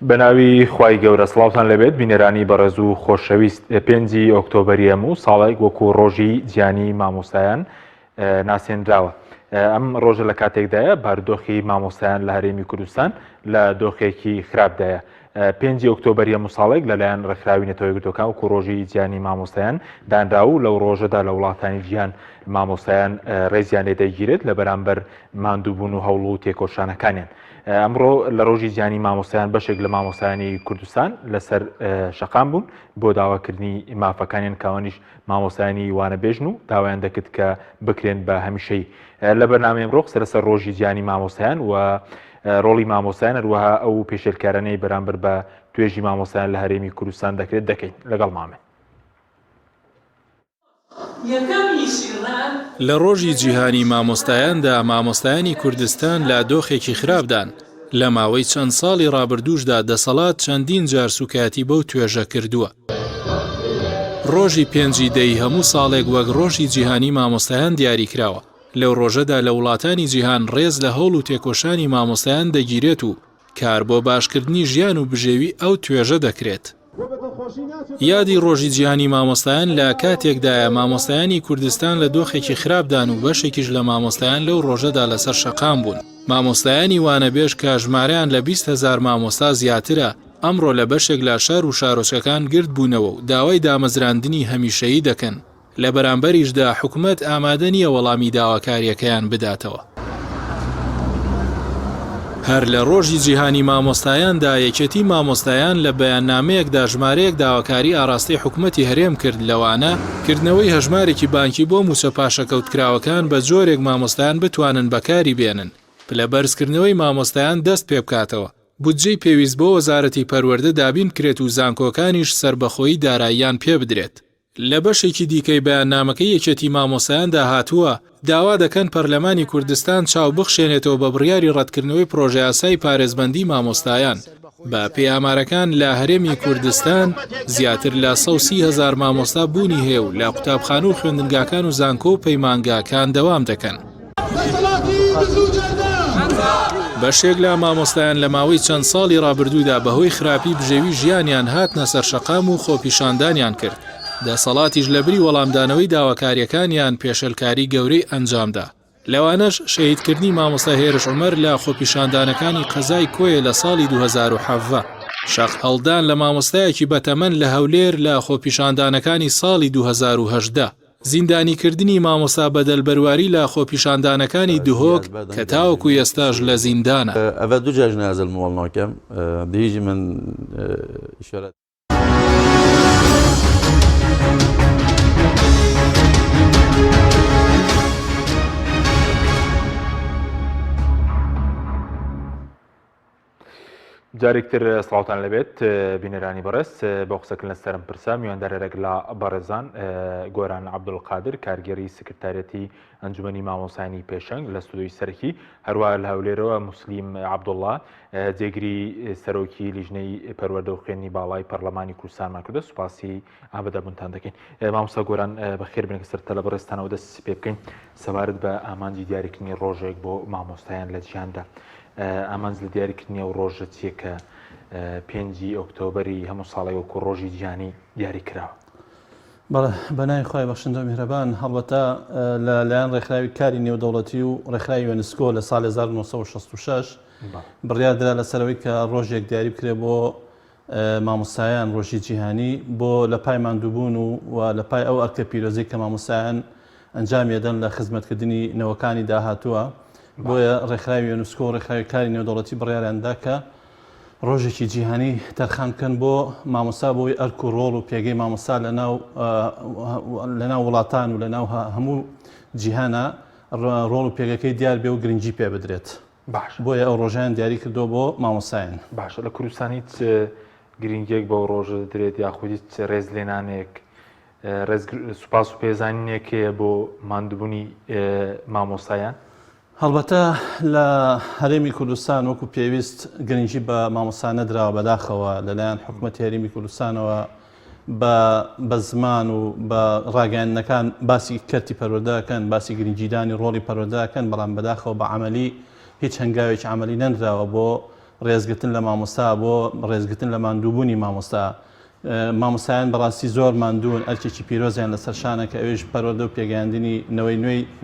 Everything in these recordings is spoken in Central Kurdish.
بەناوی خوای گەورە سڵاوتان لەبێت بینێرانی بەڕێز و خۆشەویست 5 ئۆکتۆبەری هەموو ساڵێک وەکو ڕۆژی جیانی مامۆستایان ناسێنراوە. ئەم ڕۆژە لە کاتێکدایە بارودۆخی مامۆستایان لە هەرێمی کوردستان لە دۆخێکی خراپدایە. 5 ئۆکتۆبەری هەموو ساڵێک لەلایەن ڕێکخراوی نەتەوە یەکگرتووەکان وەکو ڕۆژی جیانی مامۆستایان دانرا و لەو ڕۆژەدا لە وڵاتانی جیهان مامۆستایان ڕێزیان لێ دەگیرێت لە بەرامبەر ماندووبوون و هەوڵ و تێکۆشانەکانیان. ئەمڕۆ لە ڕۆژی جیانی مامۆستایان بەشێک لە مامۆستایانی کوردستان لەسەر شەقام بوون بۆ داواکردنی مافەکانیان کاوانیش مامۆستایانی وانەبێژن و داوایان دەکرد کە بکرێن بە هەمیشەی. لە بەرنامەی ئەمڕۆ قسە لەسەر ڕۆژی جیانی مامۆستایان و ڕۆڵی مامۆستایان هەروەها ئەو پێشێلکارانەی بەرامبەر بە توێژی مامۆستایان لە هەرێمی کوردستان دەکرێت دەکەین لەگەڵ مامێ. لە ڕۆژی جیهانی مامۆستایاندا مامۆستایانی کوردستان لە دۆخێکی خراپدان لە ماوەی چەند ساڵی ڕابردووشدا دەسەڵات چەندین جار سوکاتی بەو توێژە کردووە. ڕۆژی 5 دەی هەموو ساڵێک وەک ڕۆژی جیهانی مامۆستایان دیاریکراوە. لەو ڕۆژەدا لە وڵاتانی جیهان ڕێز لە هەوڵ و تێکۆشانی مامۆستایان دەگیرێت و کار بۆ باشکردنی ژیان و بژێوی ئەو توێژە دەکرێت. یادی ڕۆژی جیهانی مامۆستایان لە کاتێکدایە مامۆستایانی کوردستان لە دۆخێکی خراپدان و بەشێکیش لە مامۆستایان لەو ڕۆژەدا لەسەر شەقام بوون. مامۆستایانی وانەبێژ کە ژمارەیان لە 20,000 مامۆستا زیاترە ئەمڕۆ لە بەشێک لە شار و شارۆچەکان گرت بوونەوە و داوای دامەزراندنی هەمیشەیی دەکەن. لە بەرامبەریشدا حکوومەت ئامادە نییە وەڵامی داواکاریەکەیان بداتەوە. هەر لە ڕۆژی جیهانی مامۆستایاندا یەکێتی مامۆستایان لە بەیاننامەیەکدا ژمارەیەک داواکاری ئاڕاستی حکوومەتی هەرێم کرد لەوانە کردنەوەی هەژمارێکی بانکی بۆ موچە پاشەکەوتکراوەکان بە جۆرێک مامۆستایان بتوانن بەکاری بێنن پلە بەرزکردنەوەی مامۆستایان دەست پێ بکاتەوە. بودجەی پێویست بۆ وەزارەتی پەروەردە دابین کرێت و زانکۆکانیش سربەخۆیی داراییان پێ بدرێت. لە بەشێکی دیکەی بەیاننامەکەی یەکێتی مامۆستایاندا هاتووە داوا دەکەن پەرلەمانی کوردستان چاو بخشێنێتەوە بە بڕیاری ڕەتکردنەوەی پرۆژە یاسای پارێزبەندی مامۆستایان. بە پێیامارەکان لە هەرێمی کوردستان زیاتر لە 130,000 مامۆستا بوونی هەیە و لە قوتابخانە و خوێندنگاکان و زانکۆ و پەیمانگاکان دەوام دەکەن. بەشێک لە مامۆستایان لە ماوەی چەند ساڵی ڕابردوودا بەهۆی خراپی بژێوی ژیانیان هاتنە سەر شەقام و خۆپیشاندانیان کرد. دەسەڵاتیش لەبری وەڵامدانەوەی داواکاریەکانیان پێشەلکاری گەورەی ئەنجامدا. لەوانەش شەهیدکردنی مامۆستا هێرش عومەر لە خۆپیشاندانەکانی قەزای کۆیە لە ساڵی 2017. شەق هەڵدان لە مامۆستایەکی بەتەمەن لە هەولێر لە خۆپیشاندانەکانی ساڵی 2018. زیندانیکردنی مامۆستا بەدەلبەرواری لە خۆپیشاندانەکانی دهۆک کە تاوەکو ئێستاش لە زیندانە. ئەvە دوو جار نازل مۆڵناکەم دەیژی من ئیشارەت جارێکتر سڵاوتان لەبێت بینەرانی بەڕێز بە قسەکردن لەسەرم پرسا میواندارێک لە بەڕێزان گۆران عەبدولقادر کارگێڕی سکرتارەتی ئەنجومەنی مامۆسایانی پێشەنگ لە ستودیۆی سەرەکی هەروەها لە هەولێرەوە موسلیم عەبدوڵڵا جێگیری سەرۆکی لیژنەی پەروەردە و خوێندنی باڵای پەرلەمانی کوردستانمان کردە. سوپاسی ئابەدەبوونتان دەکەین. مامۆستا گۆران بەخێر بێن کە سەرەتا لە بەڕێزتانەوە دەست پێ بکەین سەبارەت بە ئامانجی دیاریکردنی ڕۆژێک بۆ مامۆستایان لە جیهاندا. ئامانج لە دیاریکردنی ئەو ڕۆژە چیە کە 5 ئۆکتۆبەری هەموو ساڵی وەکو ڕۆژی جیهانی دیاری کراوە؟ بەڵێ بەناوی خۆی بەخشندە و میهرەبان هەڵبەتە لەلایەن ڕێکخراوی کاری نێودەوڵەتی و ڕێکخراوی یونسکۆ لە ساڵی 1966 بڕیاردرا لەسەرەوەی کە ڕۆژێک دیاری بکرێت بۆ مامۆستایان ڕۆژی جیهانی بۆ لە پای ماندووبوون و لە پای ئەو ئەرکە پیرۆزی کە مامۆستایان ئەنجامیەدەن لە خزمەتکردنی نەوەکانی داهاتووە. بۆیە ڕێکخراوی یونسکۆ و ڕێکخراوی کاری نێودەوڵەتی بڕیاریاندا کە ڕۆژێکی جیهانی تەرخان بکەن بۆ مامۆستا بۆی ئەرک و ڕۆڵ و پێگەی مامۆستا لەناو وڵاتان و لەناو هەموو جیهانە ڕۆڵ و پێگەکەی دیار بێ و گرنگی پێ بدرێت. بۆیە ئەو ڕۆژیان دیاری کردو بۆ مامۆستایان. باشە لە کوردستانی گرنگێک بەو ڕۆژە دەدرێت یاخودی ڕێز لێنانێک سوپاس و پێزانینێک هەیە بۆ ماندووبوونی مامۆستایان؟ هەڵبەتە لە هەرێمی کوردستان وەکو پێویست گرنگی بە مامۆستا نەدراوە بەداخەوە لەلایەن حکوومەتی هەرێمی کوردستانەوە بە زمان و بە ڕاگەیاندنەکان باسی کەرتی پەروەردەکەن باسی گرنگیدانی ڕۆڵی پەروەردەکەن بەڵام بەداخەوە بە عەمەلی هیچ هەنگاوێکی عەمەلی نەدراوە بۆ ڕێزگرتن لە مامۆستا بۆ ڕێزگرتن لە ماندووبوونی مامۆستا مامۆستایان بەڕاستی زۆر ماندوون ئەرکێکی پیرۆزیان لەسەر شانە کە ئەوێژ پەروەردە و پێگەیاندنی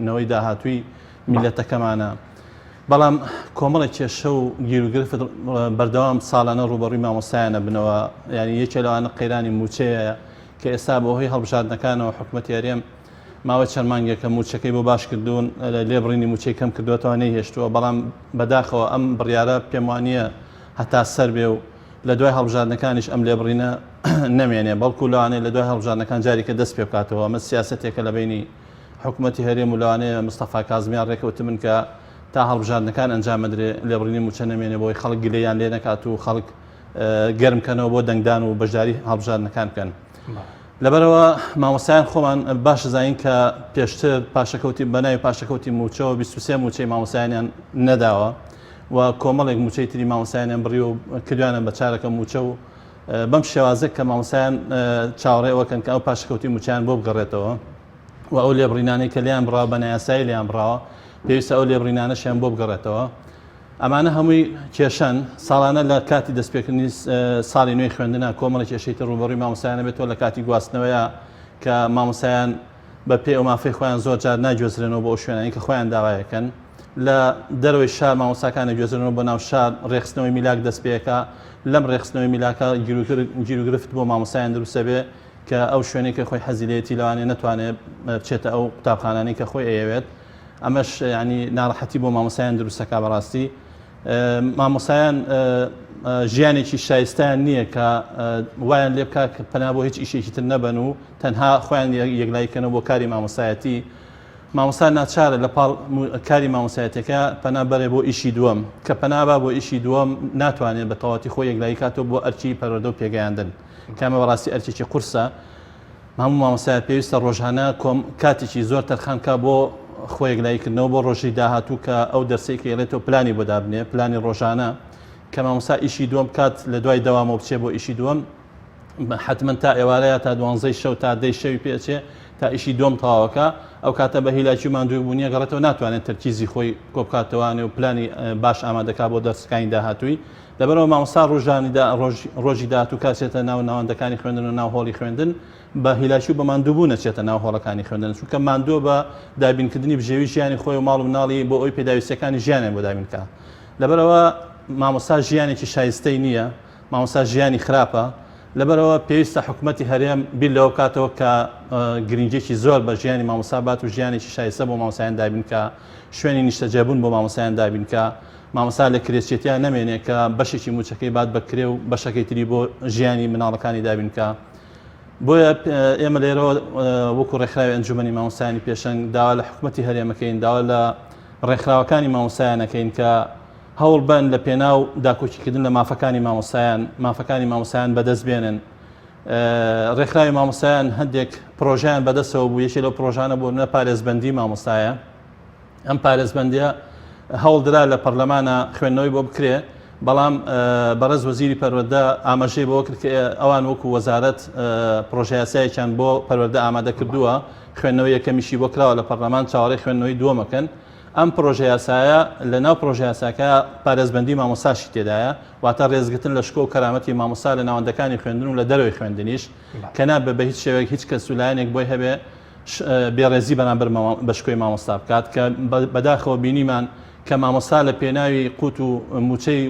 نەوەی داهاتووی میلەتەکەمانە بەڵام کۆمەڵی کێشە و گیرروگرفت بەردەوام ساڵانە ڕوبەڕووی مامۆستایانە بنەوە یعنی یەکێ لەوانە قەیرانی موچەیە کە ئێستا بەهۆی هەڵبژاردنەکانەوە حکوومەتی هەرێم ماوە چەند مانگێکە موچەکەی بۆ باش کردوون لێبڕینی موچەی کەم کردوێتەوە نەیهێشتووە بەڵام بەداخەوە ئەم بڕیارە پێم وانە هەتا سەر بێ و لە دوای هەڵبژاردنەکانیش ئەم لێبڕینە نەمێنێ بەڵکو لەوانەیە لە دوای هەڵبژاردنەکان جارێکە دەست پێ بکاتەوە ئەمە سیاسەتێکە لە بینی حکوومەتی هەرێم و لەوانەیە مستەفا کازمیان ڕێکەوتمن کە تا هەڵبژاردنەکان ئەنجام بدرێ لێبڕینی موچە نەمێنێ بۆی خەڵک گلەیان لێ نەکات و خەڵک گەرمکەنەوە بۆ دەنگدان و بەشداری هەڵبژاردنەکان بکەن لەبەرەوە مامۆستایان خۆمان باش زانین کە پێشتر پاشەکەوتی بەناوی پاشەکەوتی موچەوە 23 موچەی مامۆستایانیان نەداوە و کۆمەڵێک موچەی تری مامۆستایانیان بڕی و کردوانە بە چارەکە موچە و بەم شێوازە کە مامۆستایان چاوەڕێەوەکەن کە ئەو پاشەکەوتی موچیان بۆ بگەڕێتەوە و ئەو لێبڕینانەی کە لیان بڕاوە بە نایاسایی لیان بڕاوە پێویستە ئەو لێبڕینانەشیان بۆ بگەڕێتەوە ئەمانە هەمووی کێشەن ساڵانە لە کاتی دەستپێکردنی ساڵی نوێی خوێندنە کۆمەڵی کێشەی ڕوبەڕووی مامۆستایانە بێتەوە لە کاتی گواستنەوەیە کە مامۆستایان بە پێ ئەو مافەی خۆیان زۆر جار ناگوێزرێنەوە بۆ ئەو شوێنانی کە خۆیان داوایەکەن لە دەروی شار مامۆستاکانە گوێزرێنەوە بۆ ناو شار ڕێخستنەوەی میلاک دەست پێەکە لەم ڕێخستنەوەی میلاکە گیرروگرفت بۆ مامۆستایان دروستە بێ کە ئەو شوێنێک کە خۆی حەزیلێتی لەوانێ نەتوانێت بچێتە ئەو قوتابخانانەی کە خۆی ئەیەوێت ئەمەش ینی ناڕەحەتی بۆ مامۆستایان دروستەکە بەڕاستی مامۆستایان ژیانێکی شایستیان نییە کە وایان لێ بکات کە پەنا بۆ هیچ ئیشێکی تر نەبن و تەنها خۆیان یەکلایکەنەوە بۆ کاری مامۆستایەتی مامۆستا ناچارە لە پاڵ کاری مامۆستایەتەکە پەنا بەرێ بۆ ئیشی دووەم کە پەنابا بۆ ئیشی دووەم ناتوانێت بە تەواتی خۆی یەکلایی کاتەوە بۆ ئەرکی پەروەردە و پێگەیاندن کامە بەڕاستی ئەرکێکی قورسە هەموو مامۆستایەت پێویستە ڕۆژانە کاتێکی زۆر تەرخانکە بۆ خۆی یەکلایکردنەوە بۆ ڕۆژی داهاتوو کە ئەو دەرسەی کە ئێڵێتەوە پلانی بۆ دابنێ پلانی ڕۆژانە کە مامۆستا ئیشی دووەم کات لە دوای دەوامەوە بچێ بۆ ئیشی دووەم حتمما تا ئێوارەیە تا 12 شەو تا 10 شەوی پێچێ تا ئیشی دووەم تەواوەکە ئەو کاتە بە هیلاکی و ماندووبوونیە گەڕێتەوە ناتوانێت تەرکیزی خۆی کۆبکاتەوەوانێ و پلانی باش ئامادەکا بۆ دەرسەکانی داهاتووی لەبەرەوە مامۆستا ڕۆژی داهاتوو کاتێتە ناو ناوەندەکانی خوێندن و ناو هۆڵی خوێندن بە هیلاکی و بە ماندووبوو نەچێتە ناو هۆڵەکانی خوێندن چونکە ماندووە بە دابینکردنی بژێوی ژیانی خۆی و ماڵ و مناڵی بۆ ئەوی پێداویستەکانی ژیانیان بۆ دابینکە لەبەرەوە مامۆستا ژیانێکی شایستەی نییە مامۆستا ژیانی خراپە لەبەرەوە پێویستە حکوومەتی هەرێم بیر لەوە بکاتەوە کە گرنگێکی زۆر بە ژیانی مامۆستا بات و ژیانێکی شایستە بۆ مامۆستایان دابینکە شوێنی نیشتەجێبوون بۆ مامۆستایان دابینکە مامۆستا لە کرێچێتیان نەمێنێ کە بەشێکی موچەکەی بات بەکرێ و بەشەکەی تری بۆ ژیانی مناڵەکانی دابینکە بۆیە ئێمە لێرەوە وەکو ڕێکخراوی ئەنجومەنی مامۆستایانی پێشەنگ داوا لە حکوومەتی هەرێمەکەین داوا لە ڕێکخراوەکانی مامۆستایانەکەین کە هەوڵ بن لە پێناو داکۆچیکردن لە مافەکانی مامۆستایان بەدەست بێنن ڕێکخراوی مامۆستایان هەندێک پرۆژیان بەدەستەوە بوو یەکێ لەو پرۆژانە بۆ نە پارێزبەندی مامۆستایە ئەم پارێزبەندیە هەوڵدرا لە پەرلەمانە خوێندنەوەی بۆ بکرێ بەڵام بەڕێز وەزیری پەروەردە ئاماژەی بۆ کرد کە ئەوان وەکو وەزارەت پرۆژەیاسایەکیان بۆ پەروەردە ئامادە کردووە خوێندنەوەی یەکەمیشی بۆ کراوە لە پەرلەمان چاوەڕێی خوێندنەوەی دووەمەکەن ئەم پرۆژە یاسایە لە ناو پرۆژە یاساکە پارێزبەندی مامۆستاشی تێدایە واتە ڕێزگرتن لە شکۆ و کەرامەتی مامۆستا لە ناوەندەکانی خوێندن و لە دەروی خوێندنیش کە نابێ بە هیچ شێوەیەک هیچ کەس لایەنێک بۆی هەبێ بێڕێزی بەرامبەر بە شکۆی مامۆستا بکات کە بەداخەوە بینیمان کە مامۆستا لە پێناوی قوت و موچەی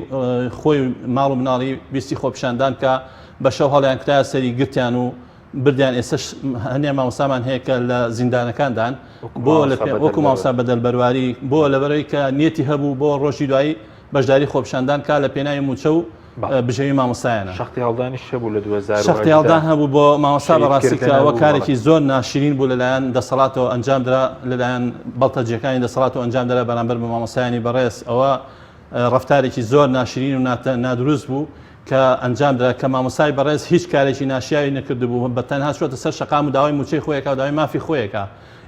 خۆی ماڵ و مناڵی ویستی خۆپیشاندان کە بە شەو هەڵیان کتایە سەری گرتیان و بردیان ئێستش هەنێ مامۆستامان هەیە کە لە زیندانەکاندان بۆ وەکو مامۆستا بەدەلبەرواری بۆ لەبەرەوەی کە نیەتی هەبوو بۆ ڕۆژی دوایی بەشداری خۆپیشاندان کا لە پێناوی موچە و بژەوی مامۆستایانە شەختی هەڵدانیش هەبوو لە 2000 شەختی هەڵدان هەبوو بۆ مامۆستا بەڕاستیکەوە کارێکی زۆر ناشرین بوو لەلایەن دەسەڵاتەوە ئەنجام درا لەلایەن بەڵتەجیەکانی دەسەڵاتەوە ئەنجام دەرا بەرامبەر بە مامۆستایانی بەڕێز ئەوە ڕفتارێکی زۆر ناشرین و نادروست بوو کە ئەنجام درا کە مامۆستای بەڕێز هیچ کارێکی ناشیاوی نەکردبوو بە تەنها چۆتە سەر شەقام و داوای موچەی خۆیەکە و داوای مافی خۆیەکە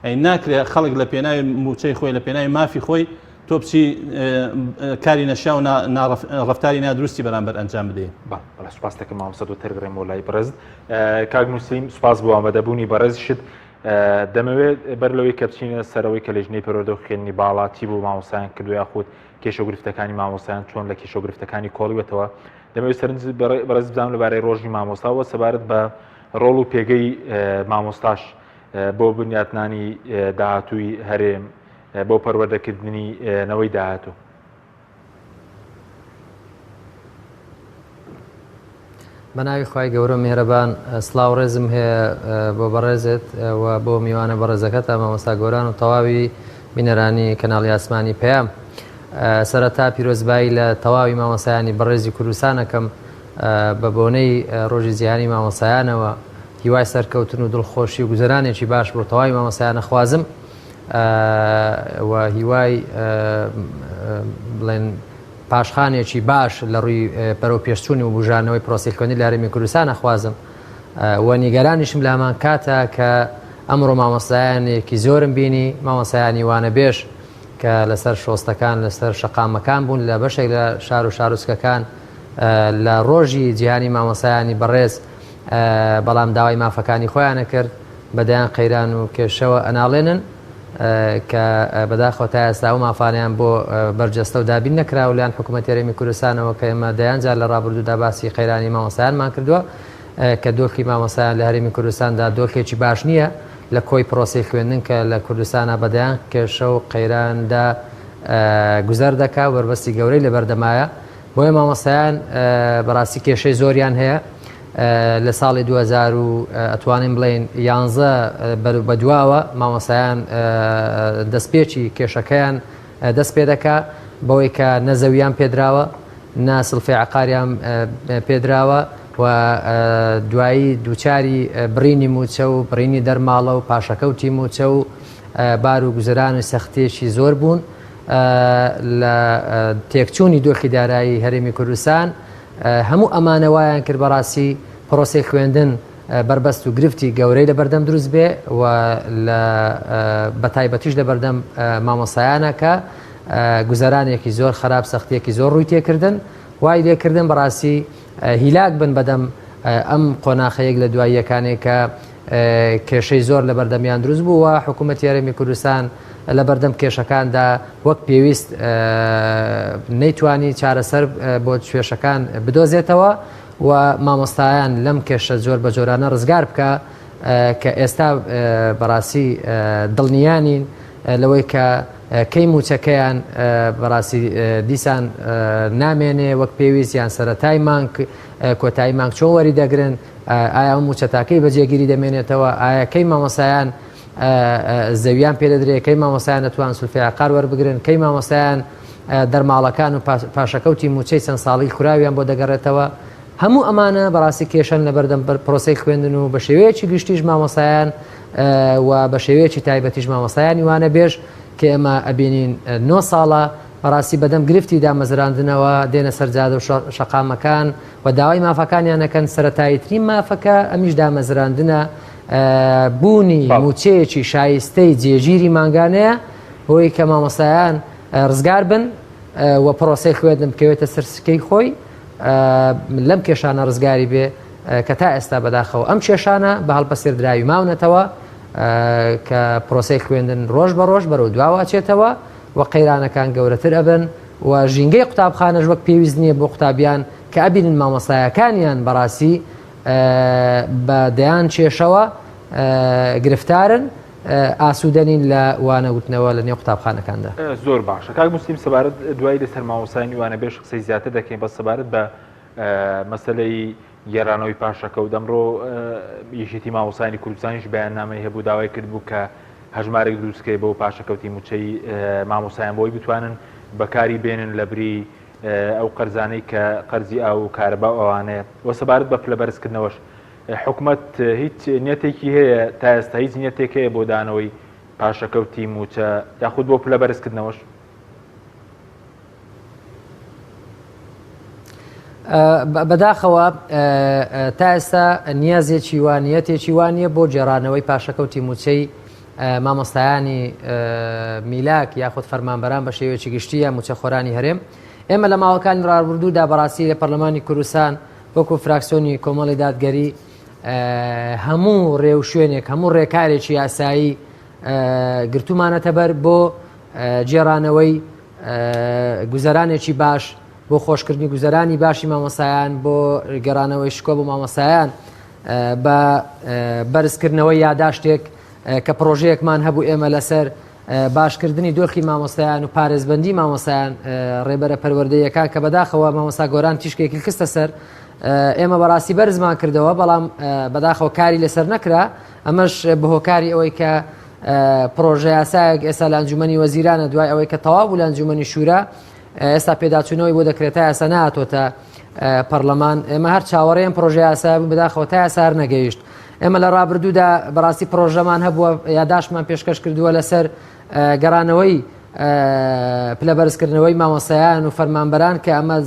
ئەی ناکرێت خەڵک لە پێناوی موچەی خۆی لە پێناوی مافی خۆی تۆ بچی کاری نەشیا و ڕفتاری نادروستی بەرامبەر ئەنجام بدێ. سوپاس دەکەم مامۆستا دۆکتەر گرێم وڵای بەڕێز کاک نووسیم سوپاس بۆ ئامادەبوونی بەڕێزیشت دەمەوێت بەر لەوەی کە بچینە سەرەوەی کە لەژنەی پەروەردە و خوێندنی باڵاتی بۆ مامۆسایان کردو یاخود کێشەگرفتەکانی مامۆسایان چۆن لە کێشەگرفتەکانی کۆڵیوێتەوە دەمەوێت سەرنج بەڕێز بزانم لەبارەی ڕۆژی مامۆستاوە سەبارەت بە ڕۆڵ و پێگەی مامۆستاش بۆ بنیاتنانی داهاتووی هەرێم بۆ پەروەردەکردنی نەوەی داهاتوو. بەناوی خی گەورە میهرەبان سڵاو ڕێزم هەیە بۆ بەڕێزت و بۆ میوانە بەڕێزەکەتە مامۆستا گۆران و تەواوی بینەرانی کەناڵی ئاسمانی پێیام سەرەتا پیرۆزبایی لە تەواوی مامۆسایانی بەڕێزی کوردستانەکەم بە بۆنەی ڕۆژی جیهانی مامۆسایانەوە هیوای سەرکەوتن و دڵخۆشی و گوزەرانێکی باش بۆ تەواوی مامۆسایانە خوازم و هیوای بڵێن پاشخانێکی باش لە ڕووی بەرەو پێشچوونی و بژانەوەی پرۆسیلکۆنی لە هەرێمی کوردستان نەخوازم و نیگەرانیشم لە هەمان کاتە کە ئەمڕۆ مامۆستایانێکی زۆرم بینی مامۆسایانی وانە بێش کە لەسەر شۆستەکان لەسەر شەقامەکان بوون لە بەشێک لە شار و شارۆچکەکان لە ڕۆژی جیهانی مامۆسایانی بەڕێز بەڵام داوای مافەکانی خۆیانە کرد بەدایان قەیران و کێشەوە ئەناڵێنن کە بەداخەوە تا ئێستا و مافانیان بۆ بەرجەستە و دابین نەکرا و لیان حکوومەت هەرێمی کوردستانەوە کە ئێمە دەیانجار لە ڕابردوودا باسی قەیرانی مامۆسایانمان کردووە کە دۆخی مامۆسایان لە هەرێمی کوردستاندا دۆخێکی باش نییە لە کۆی پرۆسی خوێندن کە لە کوردستانە بەدایان کێشە و قەیراندا گوزەر دەکا وەربەستی گەورەی لە بەردەمایە بۆیە مامۆسایان بەڕاستی کێشەی زۆریان هەیە لە ساڵی 2000 و ئەتوانین بڵێن 11 بەدواوە مامۆسایان دەستپێکی کێشەکەیان دەست پێ دەکا بەوەی کە نەزەویان پێدراوە ناسڵفی عقاریان پێدراوە و دوایی دووچاری بڕینی موچە و بڕینی دەرماڵە و پاشەکەوتی موچە و بار و گوزەران و سەختێکی زۆر بوون لە تێکچوونی دۆخی دارایی هەرێمی کوردستان هەموو ئەمانە وایان کرد بەڕاستی پرۆسی خوێندن بربەست و گرفتی گەورەی لە بەردەم دروست بێ و بە تایبەتیش لە بەردەم مامۆسایانە کە گوزەرانێکی زۆر خراپ سەختیەکی زۆر ڕووی تێکردن وای لێکردن بەڕاستی هیلاک بن بەدەم ئەم قۆناخەیەک لە دواییەکانێک کە کێشەی زۆر لە بەردەمیان دروست بوو و حکوومەتی هەرێمی کوردستان لە بەردەم کێشەکاندا وەک پێویست نەیتوانی چارەسەر بۆ کێشەکان بدۆزێتەوە و مامۆستایان لەم کێشە زۆر بە جۆرانە ڕزگار بکە کە ئێستا بەڕاستی دڵنیانین لەوەی کە کەی موچەکەیان بەڕاستی دیسان نامێنێ وەک پێویست یان سەرەتای مانگ کۆتایی مانگ چۆن وەری دەگرن ئایا موچەتاکەی بەجێگیری دەمێنێتەوە ئایا کەی مامۆسایان زەویان پێدەدرێت کەی مامۆسایان دەتوان سولفی عقار وەربگرن کەی مامۆسایان دەرماڵەکان و پاشەکەوتی موچەی چەند ساڵی خوراویان بۆ دەگەڕێتەوە هەموو ئەمانە بەڕاستی کێشەن لە بەردەم پرۆسی خوێندن و بە شێوەیەکی گشتیش مامۆسایان و بە شێوەیەکی تایبەتیش مامۆسایانی وانە بێژ کە ئێمە ئەبینین 9 ساڵە بەڕاستی بەدەم گرفتی دامەزراندنەوە دێنە سەرجادە و شەقامەکان و داوای مافەکانیانەکەن سەرەتاییترین مافەکە ئەمیش دامەزراندنە بوونی موچەیەکی شایستەی جێگیری ماگانەیە بۆی کە مامۆسایان ڕزگار بن و پرۆسی خوێندن بکەوێتە سەرسکەی خۆی لەم کێشانە ڕزگاری بێ کە تا ئێستا بەداخەوە ئەم کێشانە بە هەڵبەسێر دراوی ماونەتەوە کە پرۆسی خوێندن ڕۆژ بە ڕۆژ بەرەو دواواچێتەوە و قەیرانەکان گەورەتر ئەبن و ژینگەی قوتابخانەش وەک پێویست نییە بۆ قوتابیان کە ئەبینن مامۆسایەکانیان بەڕاستی بە دەیان کێشەوە گرفتارن ئاسوودەنین لە وانەوتنەوە لە نێو قوتابخانەکاندا زۆر باشە کاک موسلیم سەبارەت دوای لەسەر مامۆسایانی وانە بێش قسەی زیاتر دەکەین بە سەبارەت بە مەسەلەی گێڕانەوەی پاشەکە و دەمڕۆ یەکێتی مامۆسایانی کوردستانیش بەیاننامەی هەبوو داوای کرد بوو کە هەژمارێک دروستکەی بۆ پاشەکەوتی موچەی مامۆسایان بۆی بتوانن بەکاری بێنن لە بری ئەو قەرزانەی کە قەرزی ئاو و کارەبا ئەوانەیە وە سەبارەت بە پلەبەرزکردنەوەش حکوومەت هیچ نیەتێکی هەیە تا ئێستا هیچ نیەتێک هەیە بۆ دانەوەی پاشەکەوتی موچە یاخود بۆ پلەبەرزکردنەوەش بەداخەوە تا ئێستا نیازێکی وانیەتێکی وانە بۆ جێڕانەوەی پاشەکەوتی موچەی مامۆستایانی میلاک یاخود فەرمانبەران بە شێوەیەکی گشتیە موچەخۆرانی هەرێم ئێمە لە ماوەکانی ڕابردوودا بەڕاستی لە پەرلەمانی کوردستان وەکو فراکسیۆنی کۆمەڵی دادگەری هەموو ڕێو شوێنێک هەموو ڕێکارێکی یاسایی گرتومانەتە بەر بۆ جێڕانەوەی گوزەرانێکی باش بۆ خۆشکردنی گوزەرانی باشی مامۆسایان بۆ گەڕانەوەی شکۆ بۆ مامۆسایان بە بەرزکردنەوەی یاداشتێک کە پرۆژەیەکمان هەبوو ئێمە لەسەر باشکردنی دۆخی مامۆستایان و پارێزبەندی مامۆسایان ڕێبەرە پەروەردەیەکان کە بەداخەوە مامۆستا گۆران تیشکێکی کستە سەر ئێمە بەڕاستی بەرزمان کردەوە بەڵام بەداخەوە کاری لەسەر نەکرا ئەمەش بەهۆکاری ئەوەی کە پرۆژە یاسایەک ئێستا لە ئەنجومەنی وەزیرانە دوای ئەوەی کە تەواو بوو لە ئەنجومەنی شورا ئێستا پێداچوونەوەی بۆ دەکرێتە یاسا نهاتۆتە پەرلەمان ئێمە هەر چاوەڕێم پرۆژە یاسا بوو بەداخەوە تا یاسا هەر نەگەیشت ئێمە لە ڕابردوودا بەڕاستی پرۆژەمان هەبووە یاداشمان پێشکەش کردووە لەسەر گەڕانەوەی پلە بەرزکردنەوەی مامۆسایان و فەرمانبەران کە ئەمە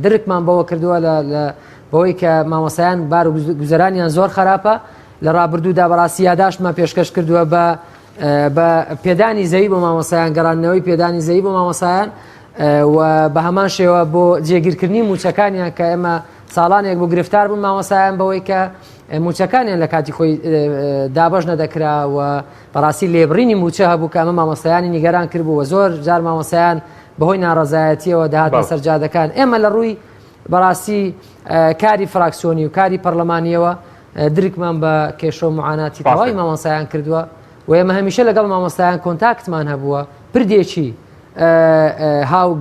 درکمان بەوە کردووە بەوەی کە مامۆسایان بار و گوزەرانیان زۆر خراپە لە ڕابردوودا بەڕاستی یاداشمان پێشکەش کردووە بە پێدانی زەوی بۆ مامۆسایان گەڕانەوەی پێدانی زەوی بۆ مامۆسایان و بە هەمان شێوە بۆ جێگیرکردنی موچەکانیان کە ئێمە ساڵانێک بۆ گرفتار بوون مامۆسایان بەوەی کە موچەکانیان لە کاتی خۆی دابەش نەدەکرا و بەڕاستی لێبڕینی موچە هەبوو کە ئەمە مامۆسایانی نیگەران کردبوو و زۆر جار مامۆسایان بەهۆی ناڕەزایەتیەوە داهاتە سەر جادەکان ئێمە لە ڕووی بەڕاستی کاری فراکسیۆنی و کاری پەرلەمانیەوە درکمان بە کێشە و معاناتی تەواوی مامۆسایان کردووە و ئێمە هەمیشە لەگەڵ مامۆستایان کۆنتاکتمان هەبووە پردێکی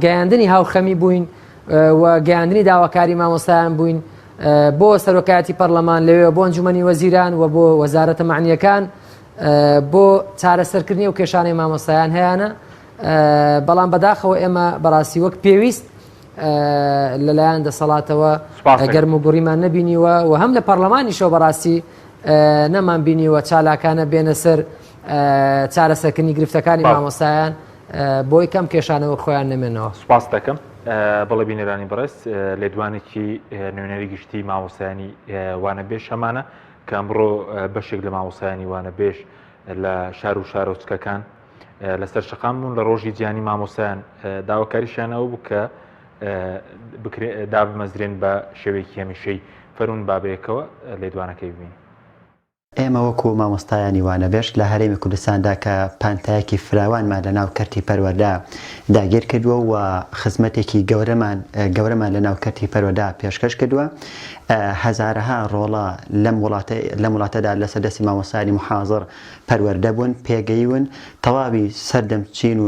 گەیاندنی هاوخەمی بووین و گەیاندنی داواکاری مامۆستایان بووین بۆ سەرۆکایەتی پەرلەمان لەوێ بۆ ئەنجومەنی وەزیران و بۆ وەزارەتە معنیەکان بۆ چارەسەرکردنی و کێشانەی مامۆستایان هەیەە بەڵام بەداخەوە ئێمە بەڕاستی وەک پێویست لەلایەن دەسەڵاتەوە گەرم و گوڕیمان نەبینیوە و هەم لە پەرلەمانیشەوە بەڕاستی نەمان بینیوە چالاکانە بێنە سەر چارەسەرکردنی گرفتەکانی مامۆستایان بۆی کەم کێشانەوە خۆیان نەمێنەوە. سوپاس دەکەم بەڵێ بینەرانی بەڕێست لێدوانێکی نوێنەری گشتی مامۆسایانی وانەبێژ هەمانە کە ئەمڕۆ بەشێک لە مامۆسایانی وانەبێژ لە شار و شارۆچکەکان لەسەر شەقام بوون لە ڕۆژی جیانی مامۆسایان داواکاریشیانەوە بوو کە دابمەزرێن بە شێوەیەکی هەمیشەی فەرون بابەیەکەوە لێدوانەکەی ببین. ئێمە وەکو مامۆستایانی وانەبێژ لە هەرێمی کوردستاندا کە پانتایەکی فراوانمان لە ناو کەرتی پەروەردا داگیر کردووە و خزمەتێکی گەورەمان لە ناو کەرتی پەروەردا پێشکەش کردووە هەزارەها ڕۆڵە لەم وڵاتەدا لە سەردەستی مامۆستایانی محازڕ پەروەردە بوون پێگەیون تەواوی سەردەم چین و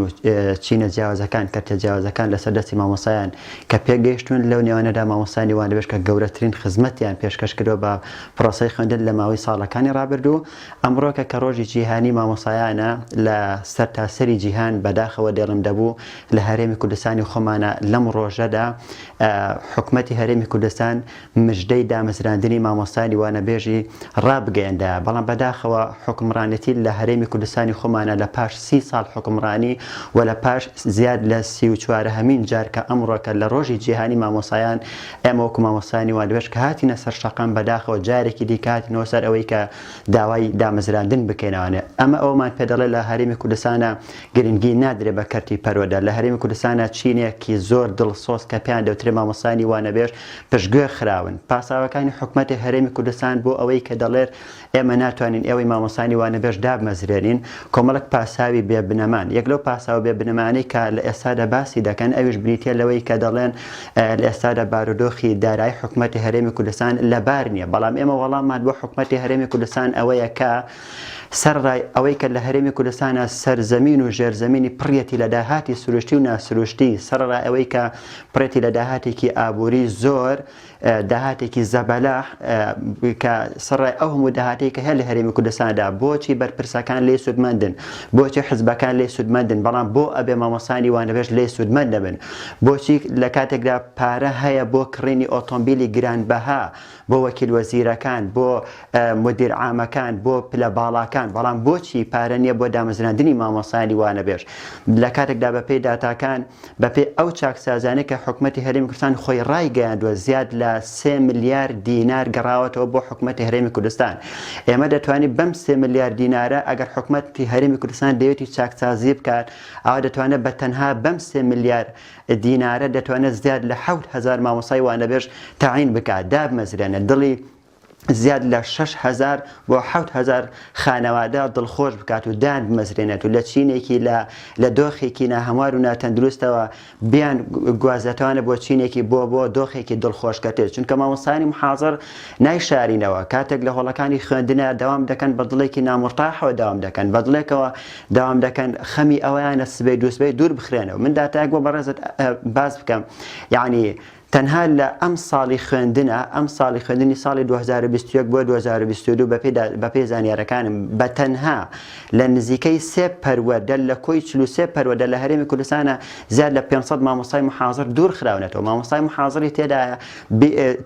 چینە جیاوازەکان کەرتە جیاوازەکان لە سەردەستی مامۆستایان کە پێگەیشتون لەو نێوانەدا مامۆستایانی وانەبێژ کە گەورەترین خزمەتیان پێشکەش کردووە بە پرۆسەی خوێندن لە ماوەی ساڵەکانی ڕابردوو ئەمڕۆکە کە ڕۆژی جیهانی مامۆسایانە لە سەرتاسەری جیهان بەداخەوە دێڵم دەبوو لە هەرێمی کوردستانی خۆمانە لەم ڕۆژەدا حکومەتی هەرێمی کوردستان مژدەی دامەزراندنی مامۆستایانی وانەبێژی ڕابگەیەندا بەڵام بەداخەوە حکمڕانەتی لە هەرێمی کوردستانی خۆمانە لە پاش 30 ساڵ حکمڕانی و لە پاش زیاد لە 34 هەمین جار کە ئەمڕۆکە لە ڕۆژی جیهانی مامۆسایان ئێمە وەکو مامۆستایانی وانەبێژ کە هاتینە سەر شەقام بەداخەوە جارێکی دیکاتینەوە سەر ئەوەی کە داوای دامەزراندن بکەینەوەنێ ئەمە ئەومان پێدەڵێ لە هەرێمی کوردستانە گرنگی نادرێت بە کەرتی پەروەردا لە هەرێمی کوردستانە چینێکی زۆر دڵسۆز کە پێیان دەوترێت مامۆستایانی وانەبێژ پشتگوێ خراون پاساوەکانی حکومەتی هەرێمی کوردستان بۆ ئەوەی کە دەڵێت ئێمە ناتوانین ئێوەی مامۆستایانی وانەبێژ دابمەزرێنین کۆمەڵک پاساوی بێبنەمان یەک لەو پاساوە بێبنەمانەی کە لە ئێستادا باسی دەکەن ئەویش بریتە لەوەی کە دەڵێن لە ئێستادا بارودۆخی دارایی حکومەتی هەرێمی کوردستان لەبار نییە بەڵام ئێمە وەڵاممان بۆ حکومەتی هەرێمی کوردستان ئەوەیە کە سەرڕای ئەوەی کە لە هەرێمی کوردستانە سەرزەمین و ژێرزەمینی پڕەتی لە داهاتی سروشتی و ناسروشتی سەرڕای ئەوەی کە پڕێتی لە داهاتێکی ئابووری زۆر داهاتێکی زەبەلاح کە سەرڕای ئەو هەموو داهاتەی کە هەیە لە هەرێمی کوردستاندا بۆچی بەرپرسەکان لێ سوودمەندن بۆچی حزبەکان لێ سوودمەندن بەڵام بۆ ئەبێ مامۆستایانی وانەبێژ لێ سوودمەند دەبن بۆچی لە کاتێکدا پارە هەیە بۆ کڕینی ئۆتۆمبیلی گرانبەها بۆ وەکیل وەزیرەکان بۆ مدیر عامەکان بۆ پلە باڵاکان بەڵام بۆچی پارە نییە بۆ دامەزراندنی مامۆستایانی وانەبێژ لە کاتێکدا بەپێی داتاکان بەپێی ئەو چاکسازانەی کە حکومەتی هەرێمی کوردستان خۆی ڕایگەیاندووە زیاد لە 3 ملیار دینار گەڕاوەتەوە بۆ حکومەتی هەرێمی کوردستان ئێمە دەتوانین بەم 3 ملیار دینارە ئەگەر حکومەتی هەرێمی کوردستان دەوێتی چاکسازی بکات ئەوە دەتوانێت بە تەنها بەم 3 ملیار دینارە دەتوانێت زیاد لە 7,000 مامۆستای وانەبێژ تاعین بکات دابمەزرێنە دڵی زیاد لە 6,000 بۆ 7,000 خانەوادە دڵخۆش بکات و دان بمەزرێنێت و لە چینێکی لە دۆخێکی ناهەموار و ناتەندروستەوە بیان گوازەتوانە بۆ چینێکی بۆ دۆخێکی دڵخۆشکەتێت چونکە مامۆستایانی محازر نایشارینەوە کاتێک لە هۆڵەکانی خوێندنە داوام دەکەن بە دڵێکی نامڕتاحەوە داوام دەکەن بە دڵێکەوە داوام دەکەن خەمی ئەویانە سبەی دووسبەی دوور بخرێنەوە من داتایك بۆ بەڕێزت باز بکەم یعنی تەنها لە ئەم ساڵی خوێندنە ئەم ساڵی خوێندنی ساڵی 2021 بۆ 2022 بە پێی زانیارەکانم بە تەنها لە نزیکەی 3 پەروەردە لە کۆی 43 پەروەردە لە هەرێمی کوردستانە زیاد لە 500 مامۆستای محازر دوور خراونەتەوە مامۆستای محازری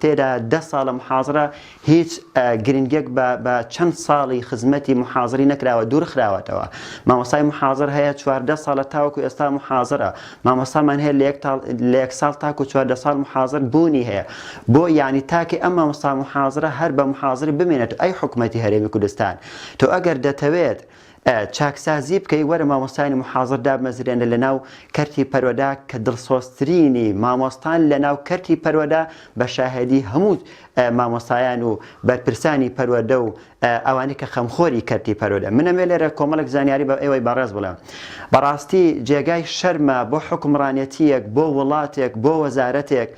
تێدا 10 ساڵە محازرە هیچ گرنگێک بە چەند ساڵی خزمەتی محازری نەکراوە دوور خراوەتەوە مامۆستای محازر هەیە 14 ساڵە تاوەکو ئێستا محازرە مامۆستامان هەیە لە 1 ساڵ تاکو 14 ساڵ محازر بوونی هەیە بۆ یعنی تاکە ئەم مامۆستا محازرە هەر بە محازری بمێنێت ئەی حکومەتی هەرێمی کوردستان تۆ ئەگەر دەتەوێت چاکسازی بکەی وەرە مامۆستانی محازر دابمەزرێنە لە ناو کەرتی پەروەدا کە دڵسۆزترینی مامۆستان لە ناو کەرتی پەروەدا بە شاهێدی هەموو مامۆستایان و بەرپرسانی پەروەدە و ئەوانی کە خەمخۆری کەرتی پەروەدە منەمێ لێرە کۆمەڵێک زانیاری بە ئێوەی بەڕێز بڵێم بەڕاستی جێگای شەرمە بۆ حکومڕانەتیەک بۆ وڵاتێک بۆ وەزارەتێک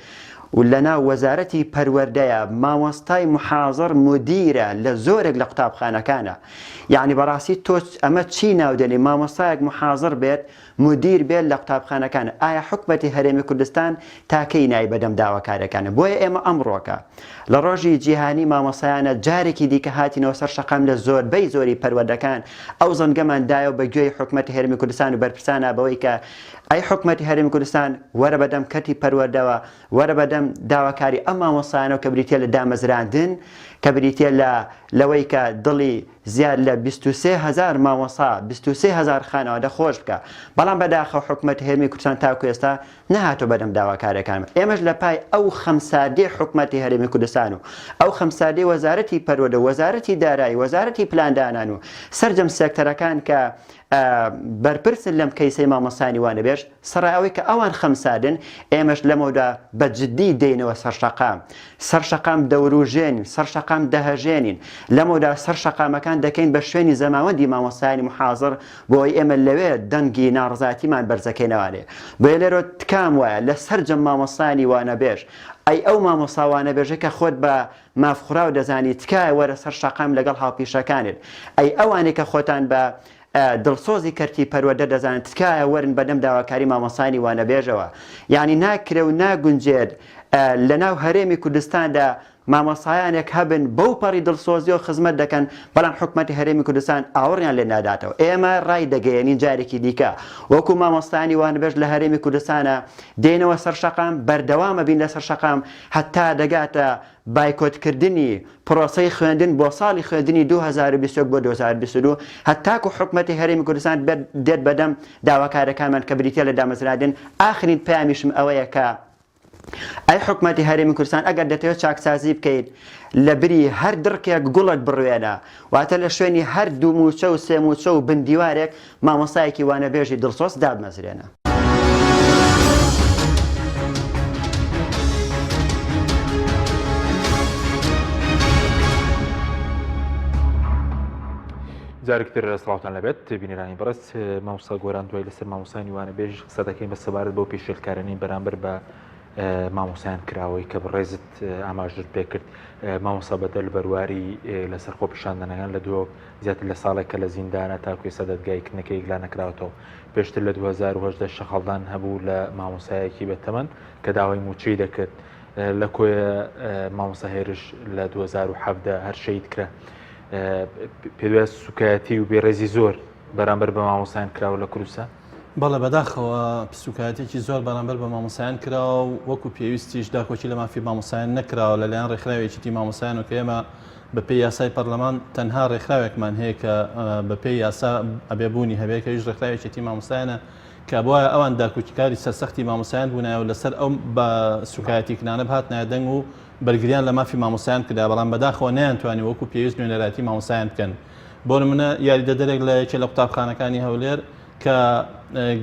و لەناو وەزارەتی پەروەردەیە مامۆستای محازر مدیرە لە زۆرێک لە قوتابخانەکانە یعنی بەڕاستی تۆ ئەمە چی ناودێنی مامۆستایەک محازر بێت مدیر بێت لە قوتابخانەکان ئایا حکومەتی هەرێمی کوردستان تاکەی نای بەدەم داواکارەکانە بۆیە ئێمە ئەمڕۆکە لە ڕۆژی جیهانی مامۆسایانە جارێکی دیکە هاتینەوە سەر شەقام لە زۆربەی زۆری پەروەردەکان ئەو زەنگەمان دایەوە بە گوێی حکومەتی هەرێمی کوردستان و بەرپرسانە بەوەی کە ئەی حکومەتی هەرێمی کوردستان وەرە بەدەم کەرتی پەروەردەوە وەرە بەدەم داواکاری ئەم مامۆستایانەوە کە بریتە لە دامەزراندن کە بریتە لەوەی کە دڵی زیاد لە 23,000 مامۆسا 23,000 خانەوادە خۆش بکە بەڵام بەداخەوە حکومەتی هەرێمی کوردستان تاکو ئێستا نەهاتۆ بەدەم داواکارەکان ئێمەش لە پای ئەو خەمساردەی حکومەتی هەرێمی کوردستان و ئەو خەمساردەی وەزارەتی پەروەردە وەزارەتی دارایی وەزارەتی پلاندانان و سەرجەم سێکتەرەکان کە بەرپرسن لەم کەیسەی مامۆستانی وانەبێژ سەرایەوەی کە ئەوان خەمسادن ئێمەش لەمەودا بەجددی دێنەوە سەرشەقام دەوروژێنین سەرشەقام دەهەژێنین لەمەودا سەرشەقامەکان دەکەین بە شوێنی زەماوەندی مامۆستایانی محازر بۆی ئێمە لەوێ دەنگی ناڕزاتیمان بەرزەکەینەوانێ بۆ لێرە تکام وایە لە سەرجەم مامۆستانی وانەبێژ ئەی ئەو مامۆستاوانە بێژە کە خۆت بە مافخورا و دەزانی تکایە وەرە سەرشەقام لەگەڵ هاوپیشەکانت ئەی ئەوانێک کە خۆتان بە دڵسۆزی کەرتی پەروەردە دەزانن تکایە وەرن بەدەم داواکاری مامۆستانی وانەبێژەوە یعنی ناکرێ و ناگونجێت لە ناو هەرێمی کوردستاندا مامۆستایانێک هەبن بەو پەڕی دڵسۆزی و خزمەت دەکەن بەڵام حکومەتی هەرێمی کوردستان ئاوەڕیان لێ ناداتەوە ئێمە ڕای دەگەیەنین جارێکی دیکە وەکو مامۆستانی وانەبێژ لە هەرێمی کوردستانە دێنەوە سەر شەقام بەردەوامە بین لە سەر شەقام هەتا دەگاتە بایکۆتکردنی پرۆسەی خوێندن بۆ ساڵی خوێندنی 2021 بۆ 2022 هەتاکو حکومەتی هەرێمی کوردستان دێت بەدەم داواکارەکانمان کە بریتە لە دامەزراندن ئاخرین پەیامیشم ئەوەیە کە ئەی حکومەتی هەرێمی کوردستان ئەگەر دەتەوێت چاکسازی بکەیت لە بری هەر دڕکێک گوڵت بڕوێنە واتە لە شوێنی هەر دوو موچە و سێ موچە و بندیوارێک مامۆستایەکی وانەبێژی دڵسۆز دابمەزرێنە جارێکتر سڵاوتان لەبێت بینێرانی بەڕست مامۆستا گۆران دوای لەسەر مامۆستانی وانەبێژ قسە دەکەین بە سەبارەت بەو پێشێلکارانی بەرامبەر بە مامۆسایان کراوەی کە بڕێزت ئاماژت پێ کرد مامۆستا بەدەل بەرواری لەسەر خۆپیشاندنەکان لە دووە زیاتر لە ساڵێک کە لە زیندانە تاکوی سەدەتگایکردنەکەی گلا نەکراوەتەوە پێشتر لە 2010 شەخەڵدان هەبوو لە مامۆسایەکی بەتەمەن کە داوای موچەی دەکرد لە کۆیە مامۆستا هێرش لە 2017 هەر شەید کرا پێویست سوکایەتی و بێڕێزی زۆر بەرامبەر بە مامۆسایان کراوە لە کوردستان بەڵێ بەداخەوە سوکایەتێکی زۆر بەرامبەر بە مامۆسایان کراوە و وەکو پێویستیش داکۆکی لە مافی مامۆسایان نەکراوە لەلایەن ڕێکخراوێکی مامۆسایان و کە ئێمە بە پێی یاسای پەرلەمان تەنها ڕێکخراوێکمان هەیە کە بە پێی یاسا ئەبێبوونی هەبێت کە هیچ ڕێکخراوێکی مامۆسایانە کە بۆە ئەوان داکوچکاری سەرسەختی مامۆسایان بوونایە و لەسەر ئەو بە سوکایەتی کنانە هاتنایە دەنگ و بەرگریان لە مافی مامۆسایان کردا بەڵام بەداخەوە نەیانتوانی وەکو پێویست نوێنەراتی مامۆسایان بکەن بۆ نمونە یاریدەدەرێک لە یەکێ لە قوتابخانەکانی هەولێر کە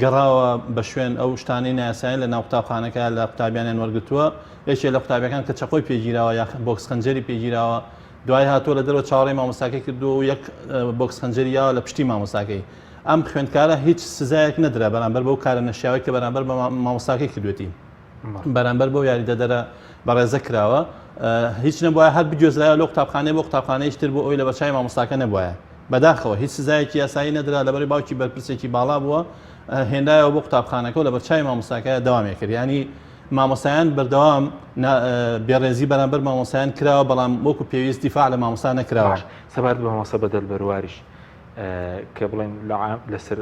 گەڕاوە بە شوێن ئەو شتانەی ناسایین لە ناو قوتابخانەکە لە قوتابیانیان وەرگتووە یەکێ لە قوتابەکان کە چەقۆی پێگیراوە یا بۆکس خەنجەری پێگیراوە دوای هاتۆ لە دەرەوە چاوەڕێی مامۆستاکەی کردو و یەک بۆکس خەنجەریە لە پشتی مامۆستاکەی ئەم خوێندکارە هیچ سزایەک نەدرا بەرامبەر بەو کارە نەشیاوی کە بەرامبەر بە مامۆستاکەی کردوێتی بەرامبەر بەو یاریدەدەرە بەڕێزە کراوە هیچ نەبووە هەر بجۆزرایە لە قوتابخانەی بۆ قوتابخانەیەشتر بۆ ئەوی لە بەرچاوی مامۆستاکە نەبووە بەداخەوە هیچ سزایەکی یاسایی نەدرا لەبەری باوکی بەرپرسێکی باڵا بووە هێندایەوە بۆ قوتابخانەکە و لە بەرچاوی مامۆستاکە داوامێ کرد ینی مامۆسایان بەردەوام بێڕێزی بەرامبەر مامۆسایان کراوە بەڵام وەکو پێویست دیفاع لە مامۆستا نەکراوە سەبارەت بە مامۆستا بەدەل بەرواریش کە بڵێن لەسەر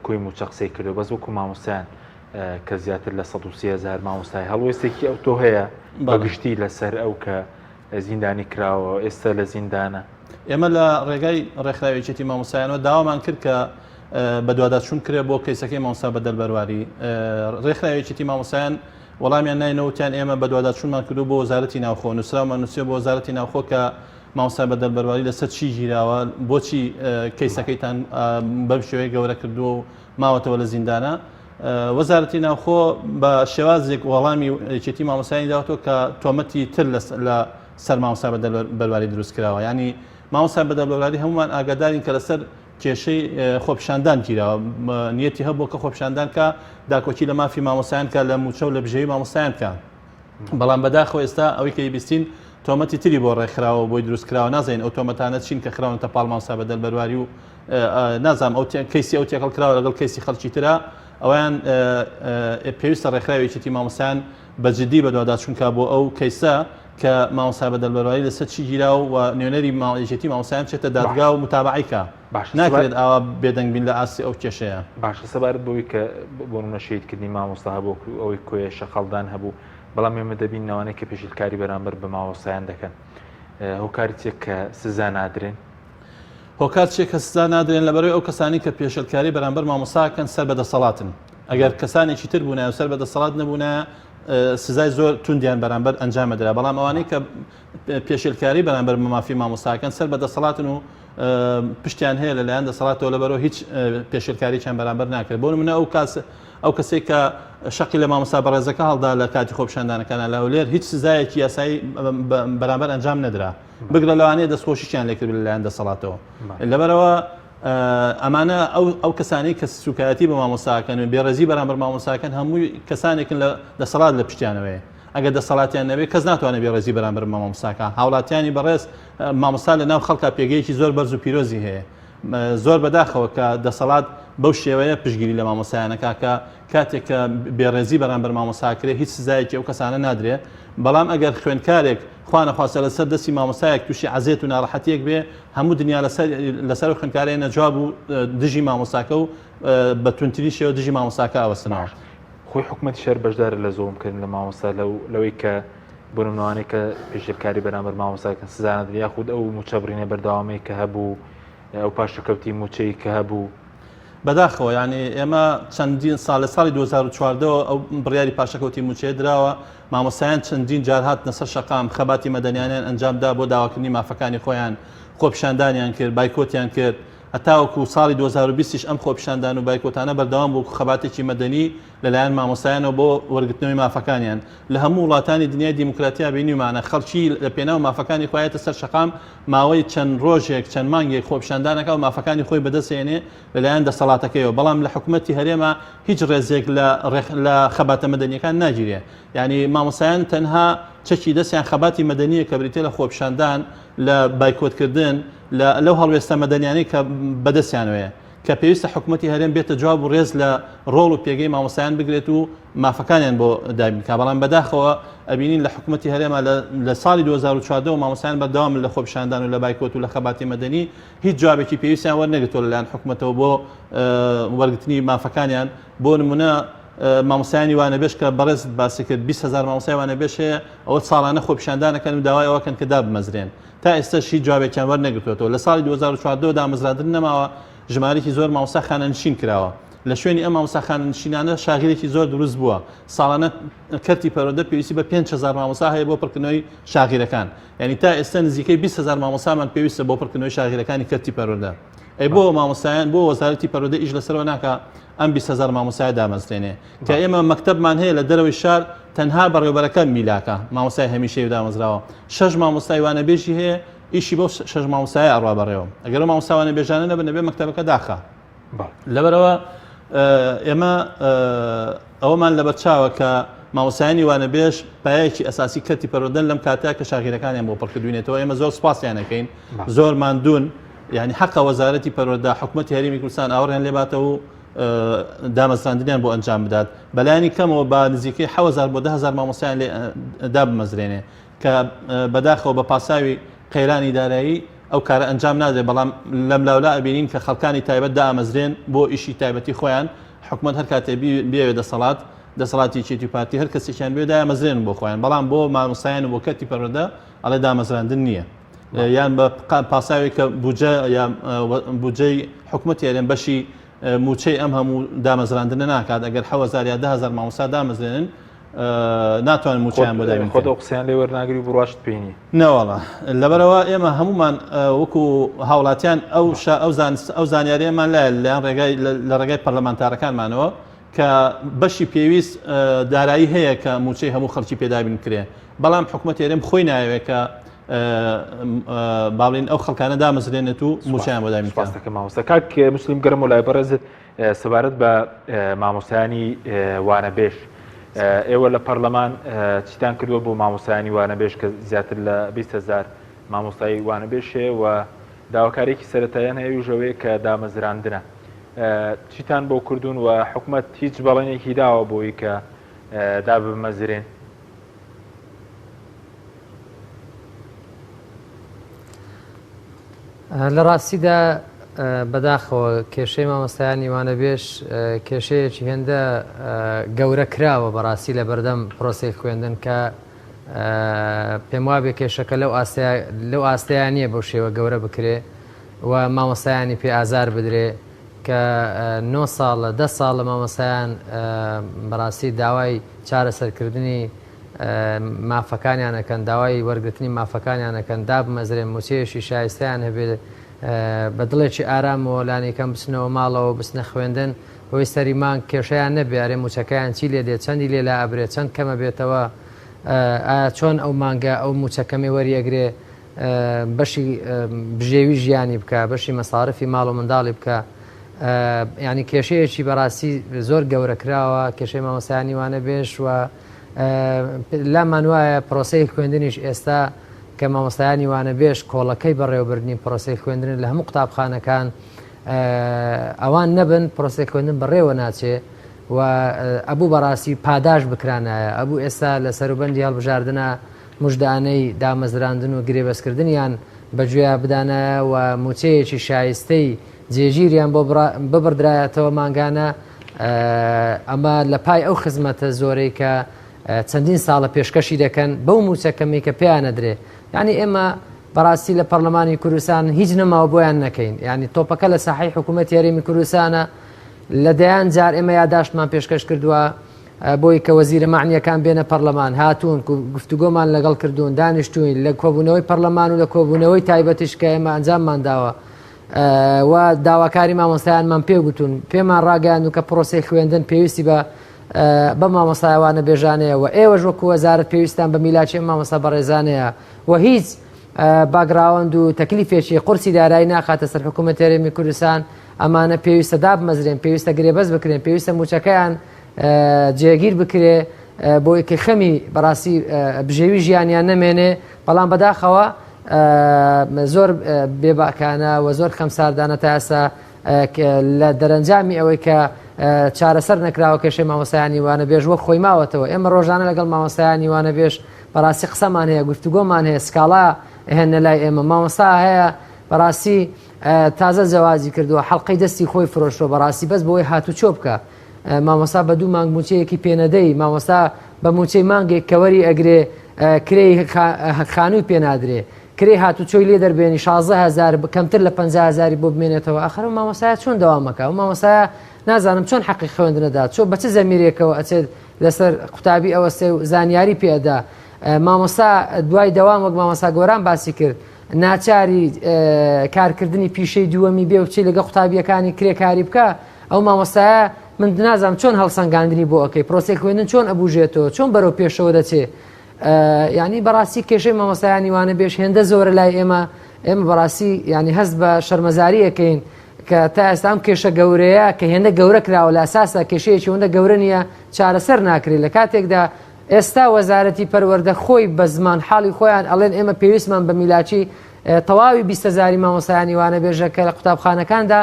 کوی موچە قسەی کردو بەس وەکو مامۆستایان کە زیاتر لە 130,000 مامۆستای هەڵوێستێکی ئەو تۆ هەیە بەگشتی لەسەر ئەو کە زیندانی کراوە ئێستا لە زیندانە ئێمە لە ڕێگای ڕێکخراوێکێتی مامۆسایانەوە داوامان کرد کە بە دوواداچوون کرێ بۆ کەیسەکەی مامۆستا بەدەل بەرواری ڕێکخراوێکێتی مامۆسایان وەڵامیان ناینەوتیان ئێمە بە دوواداچوونمان کردو بۆ وەزارەتی ناوخۆ نووسراومان نووسێ بۆ وەزارەتی ناوخۆ کە مامۆستا بەدەل بەرواری لەسەر چی ژیراوە بۆچی کەیسەکەیتان بەم شێوەیە گەورە کردووە و ماوەتەوە لە زیندانە وەزارەتی ناوخۆ بە شێوازێک وەڵامی یەکێتی مامۆسایانی داوەتەوە کە تۆمەتی تر لە سەر مامۆستا بەدەل بەرواری دروست کراوە ینی مامۆستا بەدەل بەرواری هەمومان ئاگادارین کە لەسەر کێشەی خۆپیشاندان گیرەوە نیەتی هەبوو کە خۆپیشاندان کە داکۆکی لە مافی مامۆسایان کە لە موچە و لە بژێوی مامۆسایان کە بەڵام بەداخەوە ئێستا ئەوەی کە بیستین تۆمەتی تری بۆ ڕێکخراوە بۆی دروستکراوە نازانین ئەو تۆمەتانە چین کە خراونەتە پاڵ مامۆستا بەدەل بەرواری و نازانم ئەو کەیسی ئەو تێکەڵ کراوە لەگەڵ کەیسی خەڵکی ترە ئەویان پێویستە ڕێکخراوێکێتی مامۆسایان بەجددی بە دوواداچوونکە بۆ ئەو کەیسە کە مامۆستا بەدەل بەرواری لەسەر چی گیراوە و نوێنەری یەکێتی مامۆسایان بچێتە دادگا و متابعیکە ناکرێت ئاوا بێدەنگ بین لە ئاسی ئەو کێشەیە باشە سەبارەت بەوەی کە بۆ نەشیدکردنی مامۆستا هەبوو ئەوەی کۆیە شەقەڵدان هەبوو بەڵام ئێمە دەبین نەوانەیە کە پێشیلکاری بەرامبەر بە مامۆستایان دەکەن هۆکاری چێک کە سزا نادرێن هۆکار چێک کە سزا نادرێن لەبەرەوەی ئەو کەسانی کە پێشلکاری بەرامبەر مامۆستاکەن سەر بەدەسەڵاتن ئەگەر کەسانێکی تر بوونە و سەر بەدەسەڵات نەبوونە سزای زۆر توندیان بەرامبەر ئەنجامەدرا بەڵام ئەوانەی کە پێشلکاری بەرامبەر مافی مامۆستاکەن سەر بەدەسەڵاتن و پشتیان هەیە لەلایەن دەسەڵاتەوە لەبەرەوە هیچ پێشلکارییان بەرامبەر ناکرێت بۆ نمونە ئەو کەسێک کە شەقی لە مامۆستا بەڕێزەکە هەڵدا لە کاتی خۆپیشاندانەکانە لەولێر هیچ سزایەکی یاسایی بەرامبەر ئەنجام نەدرا بگرە لەوانەیە دەستخۆشییان لێکرد لەلایەن دەسەڵاتەوە لەبەرەوە ئەمانە ئەو کەسانی کە سوکایەتی بە مامۆستاکەن و بێڕێزی بەرامبەر مامۆستاکەن هەمووی کەسانێکن لە دەسەڵات لە پشتیانەوەی ئەگەر دەسەڵاتیان نەبێت کەس ناتوانێت بێڕێزی بەرامبەر مامۆستاکە هاوڵاتیانی بەڕێز مامۆستا لە ناو خەڵکا پێگەیەکی زۆر بەرز و پیرۆزی هەیە زۆر بەداخەوە کە دەسەڵات بەو شێوەیە پشگیری لە مامۆستایانەکە کە کاتێک کە بێڕێزی بەرامبەر مامۆستاکرێ هیچ سزایەکی ئەو کەسانە نادرێ بەڵام ئەگەر خوێندکارێک خوانەخواستە لەسەر دەستی مامۆستایەک تووشی عەزێت و ناڕەحەتیەک بێ هەموو دنیا لەسەر خوێندکارەیە نەجواب و دژی مامۆستاکە و بە تونتری شێوە دژی مامۆستاکە ئەوەستنەوە خۆی حکوومەتی شەر بەشدارە لە زۆڵمکردن لە مامۆستا لەوەی کە بنەوانەیە کە پێشلکاری بەرامبەر مامۆستاکەن سزا نەدرێت یاخود ئەو موچەبڕینە بەردەوامەی کە هەبوو ئەو پاشەکەوتی موچەی کە هەبوو بەداخەوە ینی ئێمە چەندین ساڵ لە ساڵی 2014 ئەو بڕیاری پاشەکەوتی موچێ درراوە مامۆستایان چەندین جار هاتنە سەر شەقام خەباتی مەدەنیانیان ئەنجامدا بۆ داواکردنی مافەکانی خۆیان خۆپیشاندانیان کرد بایکۆتیان کرد هەتاوەکو ساڵی 2020 ئەم خۆپیشاندان و بایکۆتانە بەردەوام بوو خەباتێکی مەدەنی لەلایەن مامۆستایانەوە بۆ وەرگرتنەوەی مافەکانیان لە هەموو وڵاتانی دنیای دیموکراتیا بینیمانە خەڵکی لە پێناو مافەکانی خۆیەتە سەر شەقام ماوەی چەند ڕۆژێک چەند مانگێک خۆپیشاندانەکە و مافەکانی خۆی بەدەستێنێ لەلایەن دەسەڵاتەکەیەوە بەڵام لە حکوومەتی هەرێمە هیچ ڕێزێک لە خەباتە مەدەنیەکان ناگیرێ ینی مامۆستایان تەنها چەکی دەستیان خەباتی مەدەنیە کە بریتێ لە خۆپیشاندان لە بایکۆتکردن لەو هەڵوێستە مەدەنیانی کە بەدەستیانوەیە کە پێویستە حکوومەتی هەرێم بێتە جواب و ڕێز لە ڕۆڵ و پێگەی مامۆستایان بگرێت و مافەکانیان بۆ دابینکە بەڵام بەداخەوە ئەبینین لە حکوومەتی هەرێمە لە ساڵی 2014 و مامۆستایان بەردەوام لە خۆپیشاندان و لە بایکۆت و لە خەباتی مەدەنی هیچ جوابێکی پێویستیان وەرنەگرتووە لەلایەن حکوومەتەوە بۆ وەرگرتنی مافەکانیان بۆ نمونە مامۆستایانی وانەبێش کە بەڕێز باسی کرد 20,000 مامۆستای وانەبێش هەیە ئەوە ساڵانە خۆپیشاندانەکەن و داوای ئەوەکەن کە دابمەزرێن تا ئێستا هیچ جوابێکیان وەرنەگرتوێتەوە لە ساڵی 2014 دامەزراندن نەماوە ژمارەی زۆر مامۆستا خانەنشین کراوە لە شوێنی ئەم مامۆستا خانەنشینانە شاغیرێکی زۆر دروست بووە ساڵانە کەرتی پەروەردە پێویستی بە 5,000 مامۆستا هەیە بۆ پڕکردنەوەی شاغیرەکان یعنی تا ئێستا نزیکەی 20,000 مامۆستامان پێویستە بۆ پڕکردنەوەی شاغیرەکانی کەرتی پەروەردە ئەی بۆ مامۆستایان بۆ وەزارەتی پەروەردە ئیش لەسەرەوە ناکە ئەم 20,000 مامۆستای دامەزرێنێ کە ئێمە مەکتەبمان هەیە لە دەرەوەی شار تەنها بەڕێوەبەرەکە میلاکە مامۆستای هەمیشەی دامەزراوە 6 مامۆستای وانەبێژی هەیە ئیشی بۆ شەژ مامۆسای ئەڕوا بەڕێوە ئەگەر مامۆساوانە بێژانە نەبن نەبێ مەکتەبەکە داخە لەبەرەوە ئێمە ئەوەمان لە بەرچاوە کە مامۆسایانی وانە بێژ پایەکی ئەساسی کەتی پەروەردەن لەم کاتە کە شاگیرەکانیان بۆ پڕکردوێنێتەوە ئێمە زۆر سپاسیانەکەین زۆر ماندوون یعنی حەقە وەزارەتی پەروەردە حکوومەتی هەرێمی کوردستان ئاوەڕیان لێباتەوە و دامەزراندنیان بۆ ئەنجام بدات بەلایانی کەمەوە بە نزیکەی 1000 بۆ 10,000 مامۆسایان لێ دابمەزرێنێ کە بەداخەوە بە پاساوی قەیرانی دارایی ئەو کارە ئەنجام نادرێت بەڵام لەم لاولا ئەبینین کە خەڵکانی تایبەت دامەزرێن بۆ ئیشی تایبەتی خۆیان حکوومەت هەر کاتێ بێوێ دەسەڵاتی چێتی پارتی هەر کەسێکیان بێ دامەزرێن بۆ خۆیان بەڵام بۆ مامۆسایان و بۆ کەتی پەروەردە ئەڵێ دامەزراندن نییە یان بە پاساوی کە بودجەی حکوومەتی هەرێم بەشی موچەی ئەم هەموو دامەزراندنە ناکات ئەگەر 10,000 یا 10,000 مامۆستا دامەزرێنن ناتوانن موچیان بۆ داوین خۆ قسەیان لێ وەرناگری بڕاشت پێینی نەوەڵە لەبەرەوە ئێمە هەمومان وەکو هاوڵاتیان ئەو زانیاریەمان لایەن لە ڕێگای پەرلەمانتارەکانمانەوە کە بەشی پێویست دارایی هەیە کە موچەی هەموو خەڵکی پێدابین کرێ بەڵام حکوومەت هێرێم خۆی ناوێت کە باڵین ئەو خەڵکانە دامەزرێنێت و موچیان بۆ دابین پاستەکە مامۆستا کاک مسلیم گەرم و لای بەڕێزت سەبارەت بە مامۆسایانی وانەبێژ ئێوە لە پەرلەمان چیتان کردووە بۆ مامۆسایانی وانەبێژ کە زیاتر لە 20,000 مامۆستایی وانەبێژێ و داواکارێکی سەرەتاییان هەیە ژەوەیە کە دامەزراندنە چیتان بۆ کردوون و حکوومەت هیچ بەڵێنێکی داوە بۆی کە دابمەزرێن لە ڕاستیدا بەداخەوە کێشەی مامۆستایانی وانەبێژ کێشەیەکی هێندە گەورە کراوە بەڕاستی لە بەردەم پرۆسەی خوێندن کە پێم وابێ کێشەکە لەو ئاستەیان نییە بەو شێوە گەورە بکرێ و مامۆستایانی پێ ئازار بدرێ کە 9 ساڵە 10 ساڵ لە مامۆستایان بەڕاستی داوای چارەسەرکردنی مافەکانیانەکەن داوای وەرگرتنی مافەکانیانەکەن دابمەزرێن موچەیەشی شایستیان هەبێت بە دڵێکی ئارامەوە لانەکەم بچنەوە ماڵەوە بچنە خوێندن بۆی سەری مانگ کێشەیان نەبێارێ موچەکەیان چی لێ دێت چەندی لێ لا ئەبرێت چەند کەمە بێتەوە ئایا چۆن ئەو مانگە ئەو موچەکەمی وەریەگرێ بەشی بژێوی ژیانی بکە بەشی مەساڕفی ماڵ و منداڵی بکە ینی کێشەیەکی بەڕاستی زۆر گەورە کراوە کێشەی مامۆستایانی وانەبێژ و لامان وایە پرۆسەی خوێندنیش ئێستا کە مامۆستایانی وانەبێژ کۆڵەکەی بەڕێوەبردننی پرۆسەی خوێندن لە هەموو قوتابخانەکان ئەوان نەبن پرۆسەی خوێندن بەڕێوە ناچێ و ئەبوو بەڕاستی پاداش بکرانایە ئەبوو ئێستا لە سەروبەندی هەڵبژاردنە مژدانەی دامەزراندن و گرێبەسکردنیان بەگوێ بدانایە و موچەیەکی شایستەی جێگیریان بۆ ببردرایەتەوە ماگانە ئەمە لە پای ئەو خزمەتە زۆرەی کە چەندین ساڵە پێشکەشی دەکەن بەو موچەکەمی کە پێیان نەدرێ ینی ئێمە بەڕاستی لە پەرلەمانی کوردستان هیچ نەماوە بۆیان نەکەین ینی تۆپەکە لە ساحەی حکوومەتی هەرێمی کوردستانە لە دەیان جار ئێمە یاداشتمان پێشکەش کردووە بۆی کە وەزیرە معنیەکان بێنە پەرلەمان هاتوون گفتوگۆمان لەگەڵ کردوون دانیشتوین لە کۆبوونەوەی پەرلەمان و لە کۆبوونەوەی تایبەتیش کە ئێمە ئەنجاممان داوە و داواکاری مامۆستایانمان پێگوتون پێمان ڕاگەیاند و کە پرۆسەی خوێندن پێویستی بە مامۆستایوانە بێژانەیە و ئێوەش وەکو وەزارەت پێویستان بە میلاچی مامۆستا بەڕێزانەیە و هیچ باگراوند و تەکلیفێکی قورسی دارایی ناخاتە سەر حکوومەتی هەرێمی کوردستان ئەمانە پێویستە دابمەزرێن پێویستە گرێبەست بکرێن پێویستە موچەکەیان جێگیر بکرێ بۆی کە خەمی بەڕاستی بژێوی ژیانیان نەمێنێ بەڵام بەداخەوە زۆر بێباکانە و زۆر خەمساردانە تا ئێستا لە دەرەنجامی ئەوەی کە چارەسەر نەکراوە کێشەی مامۆستایانی وانەبێژ وەک خۆی ماوەتەوە ئێمە ڕۆژانە لەگەڵ مامۆستایانی وانەبێژ بەڕاستی قسەمان هەیە گفتوگۆمان هەیە سکاڵا هێنە لای ئێمە مامۆستا هەیە بەڕاستی تازە جەوازی کردووە حەڵقەی دەستی خۆی فرۆشتەوە بەڕاستی بەس بۆی هاتوچۆ بکە مامۆستا بە دوو مانگ موچەیەکی پێنەدەی مامۆستا بە موچەی مانگێک کەوەری ئەگرێ کرێی خانووی پێنادرێ کرێ هاتوچۆی لێ دەربێنی 16,000 کەمتر لە 50,000 بۆ بمێنێتەوە ئەخر و مامۆستایە چۆن دەوامەکە و مامۆستایە نازانم چۆن حەقی خوێندنەدا چۆ بە چ زەمیرێکەوە ئەچێت لەسەر قوتابی ئەوەستێ و زانیاری پێدا مامۆستا دوای دەوام وەک مامۆستا گۆران باسی کرد ناچاری کارکردنی پیشەی دووەمی بێ و بچی لەگە قوتابیەکانی کرێکاری بکە ئەو مامۆستایە من نازانم چۆن هەڵسەنگاندنی بۆ ئەەکەی پرۆسەی خوێندن چۆن ئەبوژێتەوە چۆن بەرەو پێشەوە دەچێت ینی بەڕاستی کێشەی مامۆستایانی وانە بێش هێندە زۆرە لای ئێمە بەڕاستی ینی هەست بە شەرمەزاریەکەین کە تا ئێستا ئەم کێشە گەورەیە کە هێندە گەورە کراوە لە ئاساسە کێشەیەکی هەندە گەورە نیە چارەسەر ناکرێت لە کاتێکدا ئێستا وەزارەتی پەروەردە خۆی بە زمان حاڵی خۆیان ئەڵێن ئێمە پێویستمان بە میلاچی تەواوی 20,000 مامۆستایانی وانە بێژە کە لە قوتابخانەکاندا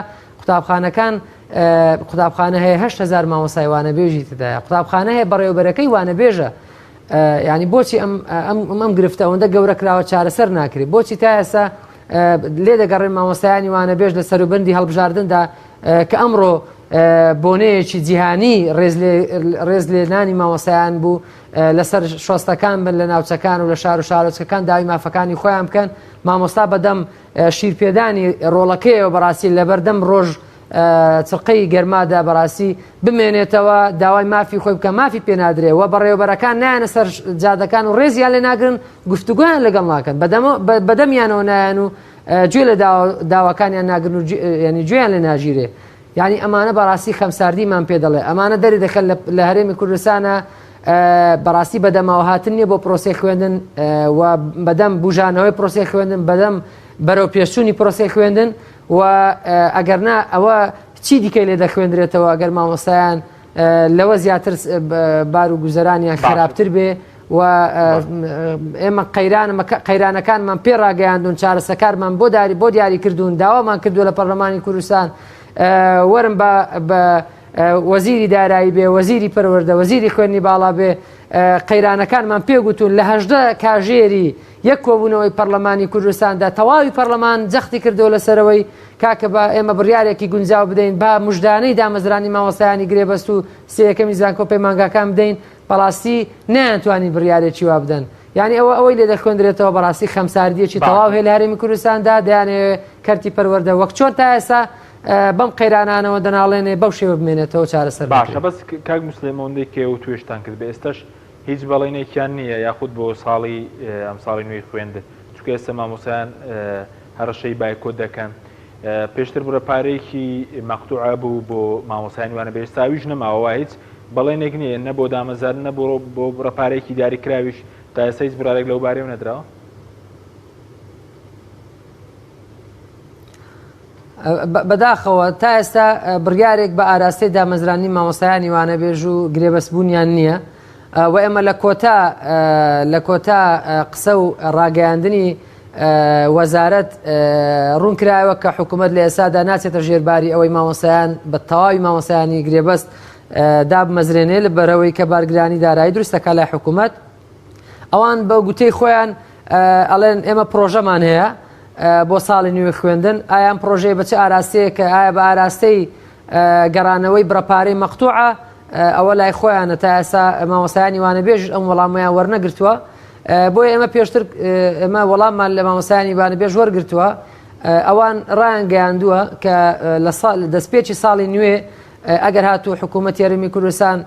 قوتابخانە هەیە 8,000 مامۆستای وانە بێژی تدایە قوتابخانە هەیە بەڕێوەبەرەکەی وانە بێژە ینی بۆچی ئەم گرفتە ئەوەندە گەورە کراوە چارەسەر ناکرێت بۆچی تا ئێستا لێ دەگەڕێن مامۆستایانی وانە بێژ لە سەروبەندی هەڵبژاردندا کە ئەمڕۆ بۆنەیەکی جیهانی ڕێز لێنانی مامۆستایان بوو لەسەر شۆستەکان بن لە ناوچەکان و لە شار و شارۆچەکان داوی مافەکانی خۆیان بکەن مامۆستا بەدەم شیرپێدانی ڕۆڵەکەیەوە بەڕاستی لەبەردەم ڕۆژ چرقەی گەرمادا بەڕاستی بمێنێتەوە داوای مافی خۆی بکە مافی پێنادرێ و بەڕێوەبەرەکان نایەنە سەر جادەکان و ڕێزیان لێ ناگرن گفتوگویان لەگەڵ ناکەن بەدەمیانەوە نایەن و گوێ لە داواکانیان ناگرن و ینی گوێیان لێ ناژیرێ ینی ئەمانە بەڕاستی خەمساردیمان پێ دەڵێ ئەمانە دەری دەکەن لە هەرێمی کوردستانە بەڕاستی بەدەمەوە هاتن نیە بۆ پرۆسی خوێندن و بەدەم بژانەوەی پرۆسی خوێندن بەدەم بەرەو پێشچوونی پرۆسی خوێندن و ئەگەرنا ئەوە چی دیکەی لێ دەخوێندرێتەوە ئەگەر مامۆستایان لەوە زیاتر بار و گوزەرانیان خراپتر بێ و ئێمە قەیرانەکانمان پێ ڕاگەیاندون چارەسەکارمان بۆ دیاری کردوون داوامان کردووە لە پەرلەمانی کوردستان وەرم بە وەزیری دارایی بێ وەزیری پەروەردە وەزیری خوێندنی باڵا بێ قەیرانەکانمان پێگوتون لە 18 کاژێری یەک کۆبوونەوەی پەرلەمانی کوردستاندا تەواوی پەرلەمان جەختی کردەوە لەسەرەوەی کاکە بە ئێمە بڕیارێکی گونجاو بدەین با مژدانەی دامەزرانی مامۆستایانی گرێبەست و سێیەکەمی زانکۆ پەیمانگاکان بدەین بەڕاستی نەیانتوانی بڕیارێکی وا بدەن یعنی ئەوەی لێ دەخوێندرێتەوە بەڕاستی خەمساردیەکی تەواو هەیە لە هەرێمی کوردستاندا دەیانێ کەرتی پەروەردە وەک چۆن تا ئێستا بەم قەیرانانەوە دەناڵێنێ بەو شێوە بمێنێتەوە چارەسەر باشە بەس کاک موسڵێمەوەندەی کێ و توێشتان کرد بە ئێستاش هیچ بەڵێنێکیان نییە یاخود بۆ ساڵی ئەم ساڵی نوێی خوێندن چونکە ئێستا مامۆسایان هەرشەی بایکۆت دەکەن پێشتر بڕە پارێکی مەقتوعە بوو بۆ مامۆسایانی وانە بێ ئێستاویش نەماوە هیچ بەڵێنێک نییە نە بۆ دامەزار نە بۆ بڕەپارێکی دیاریکراویش تا ئێستا هیچ برارێک لەو بارەیەوە نەدراوە بەداخەوە تا ئێستا بڕیارێک بە ئاراستەی دامەزرانی مامۆستایانی وانە بێژ و گرێبەستبوونیان نییە و ئێمە لە کۆتا قسە و ڕاگەیاندنی وەزارەت ڕوونکرایەوە کە حکوومەت لە ئێستادا ناچێتە ژێرباری ئەوەی مامۆستایان بە تەواوی مامۆستایانی گرێبەست دابمەزرێنێ لە بەرەوەی کە بارگرانی دارایی دروستەکە لای حکوومەت ئەوان بە گوتەی خۆیان ئەڵێن ئێمە پرۆژەمان هەیە بۆ ساڵی نوێ خوێندن ئایان پرۆژەی بەچ ئاراستەیە کە ئایا بە ئاراستەی گەڕانەوەی بڕەپارەی مەقتوعە ئەوە لای خۆیانە تا ئێستا مامۆستایانی وانە بێژ ئەم وەڵامیان وەرنەگرتووە بۆیە ئێمە پێشتر ئێمە وەڵاممان لە مامۆستایانی وانە بێژ وەرگرتووە ئەوان ڕایان گەیاندووە کە لە دەستپێکی ساڵی نوێ ئەگەر هاتوو حکوومەتی هەرێمی کوردستان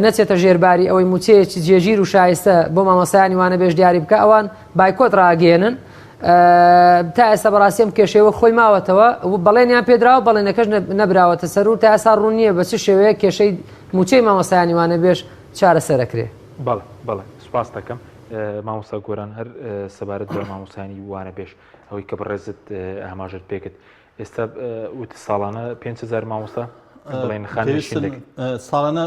نەچێتە ژێرباری ئەوەی موچەیەکی جێگیر و شایستە بۆ مامۆستایانی وانە بێژ دیاری بکە ئەوان بایکۆت ڕاگەێنن تا ئێستا بەڕاستیم کێشەوە خۆی ماوەتەوە بەڵێنیان پێدراوە بەڵێنەکەش نەبراوەتە سەر و تا ئێستا ڕوون نییە بە چ شێوەیە کێشەی موچەی مامۆستایانی وانە بێژ چارەسەرەکرێ بەڵێ سوپاس دەکەم مامۆستا گۆران هەر سەبارەت بە مامۆستایانی وانە بێژ ئەوەی کە بەڕێزت ئاماژت پێکرد ئێستا وتە ساڵانە 5,000 مامۆستا ساڵانە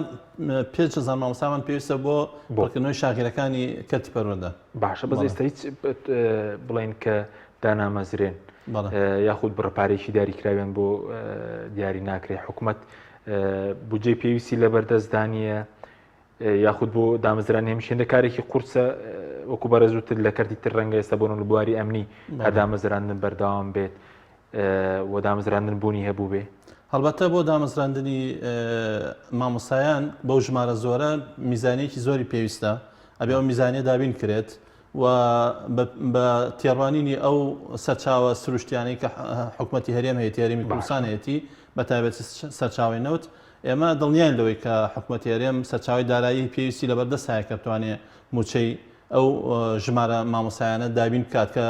5,000 مامۆستامان پێویستە بۆ بۆکردنەوەی شاغیرەکانی کەرتی پەروەردە باشە بەس ئێستا هیچ بڵێن کە دانامەزرێن یاخود بڕەپارێکی دیاریکراوێن بۆ دیاری ناکرێت حکوومەت بودجێ پێویستی لە بەردەستدانیە یاخود بۆ دامەزرانی هەمیشێندە کارێکی قورسە وەکو بەرەزووتر لە کەرتی تر ڕەنگە ئێستا بۆ بواری ئەمنی هە دامەزراندن بەردەوام بێت و دامەزراندن بوونی هەبوو بێ هەڵبەتە بۆ دامەزراندنی مامۆستایان بەو ژمارە زۆرە میزانەیەکی زۆری پێویستە ئەبێ ئەو میزانیە دابین کرێت و بە تێڕوانینی ئەو سەرچاوە سروشتیانەی کە حکوومەتی هەرێم هەیەی هەرێمی کوردستان هەیەی بەتایبەتی سەرچاوی نەوت ئێمە دڵنیان لەوەی کە حکوومەتی هەرێم سەرچاوی دارایی پێویستی لە بەردەستایە کە بتوانێت موچەی ئەو ژمارە مامۆستایانە دابین بکات کە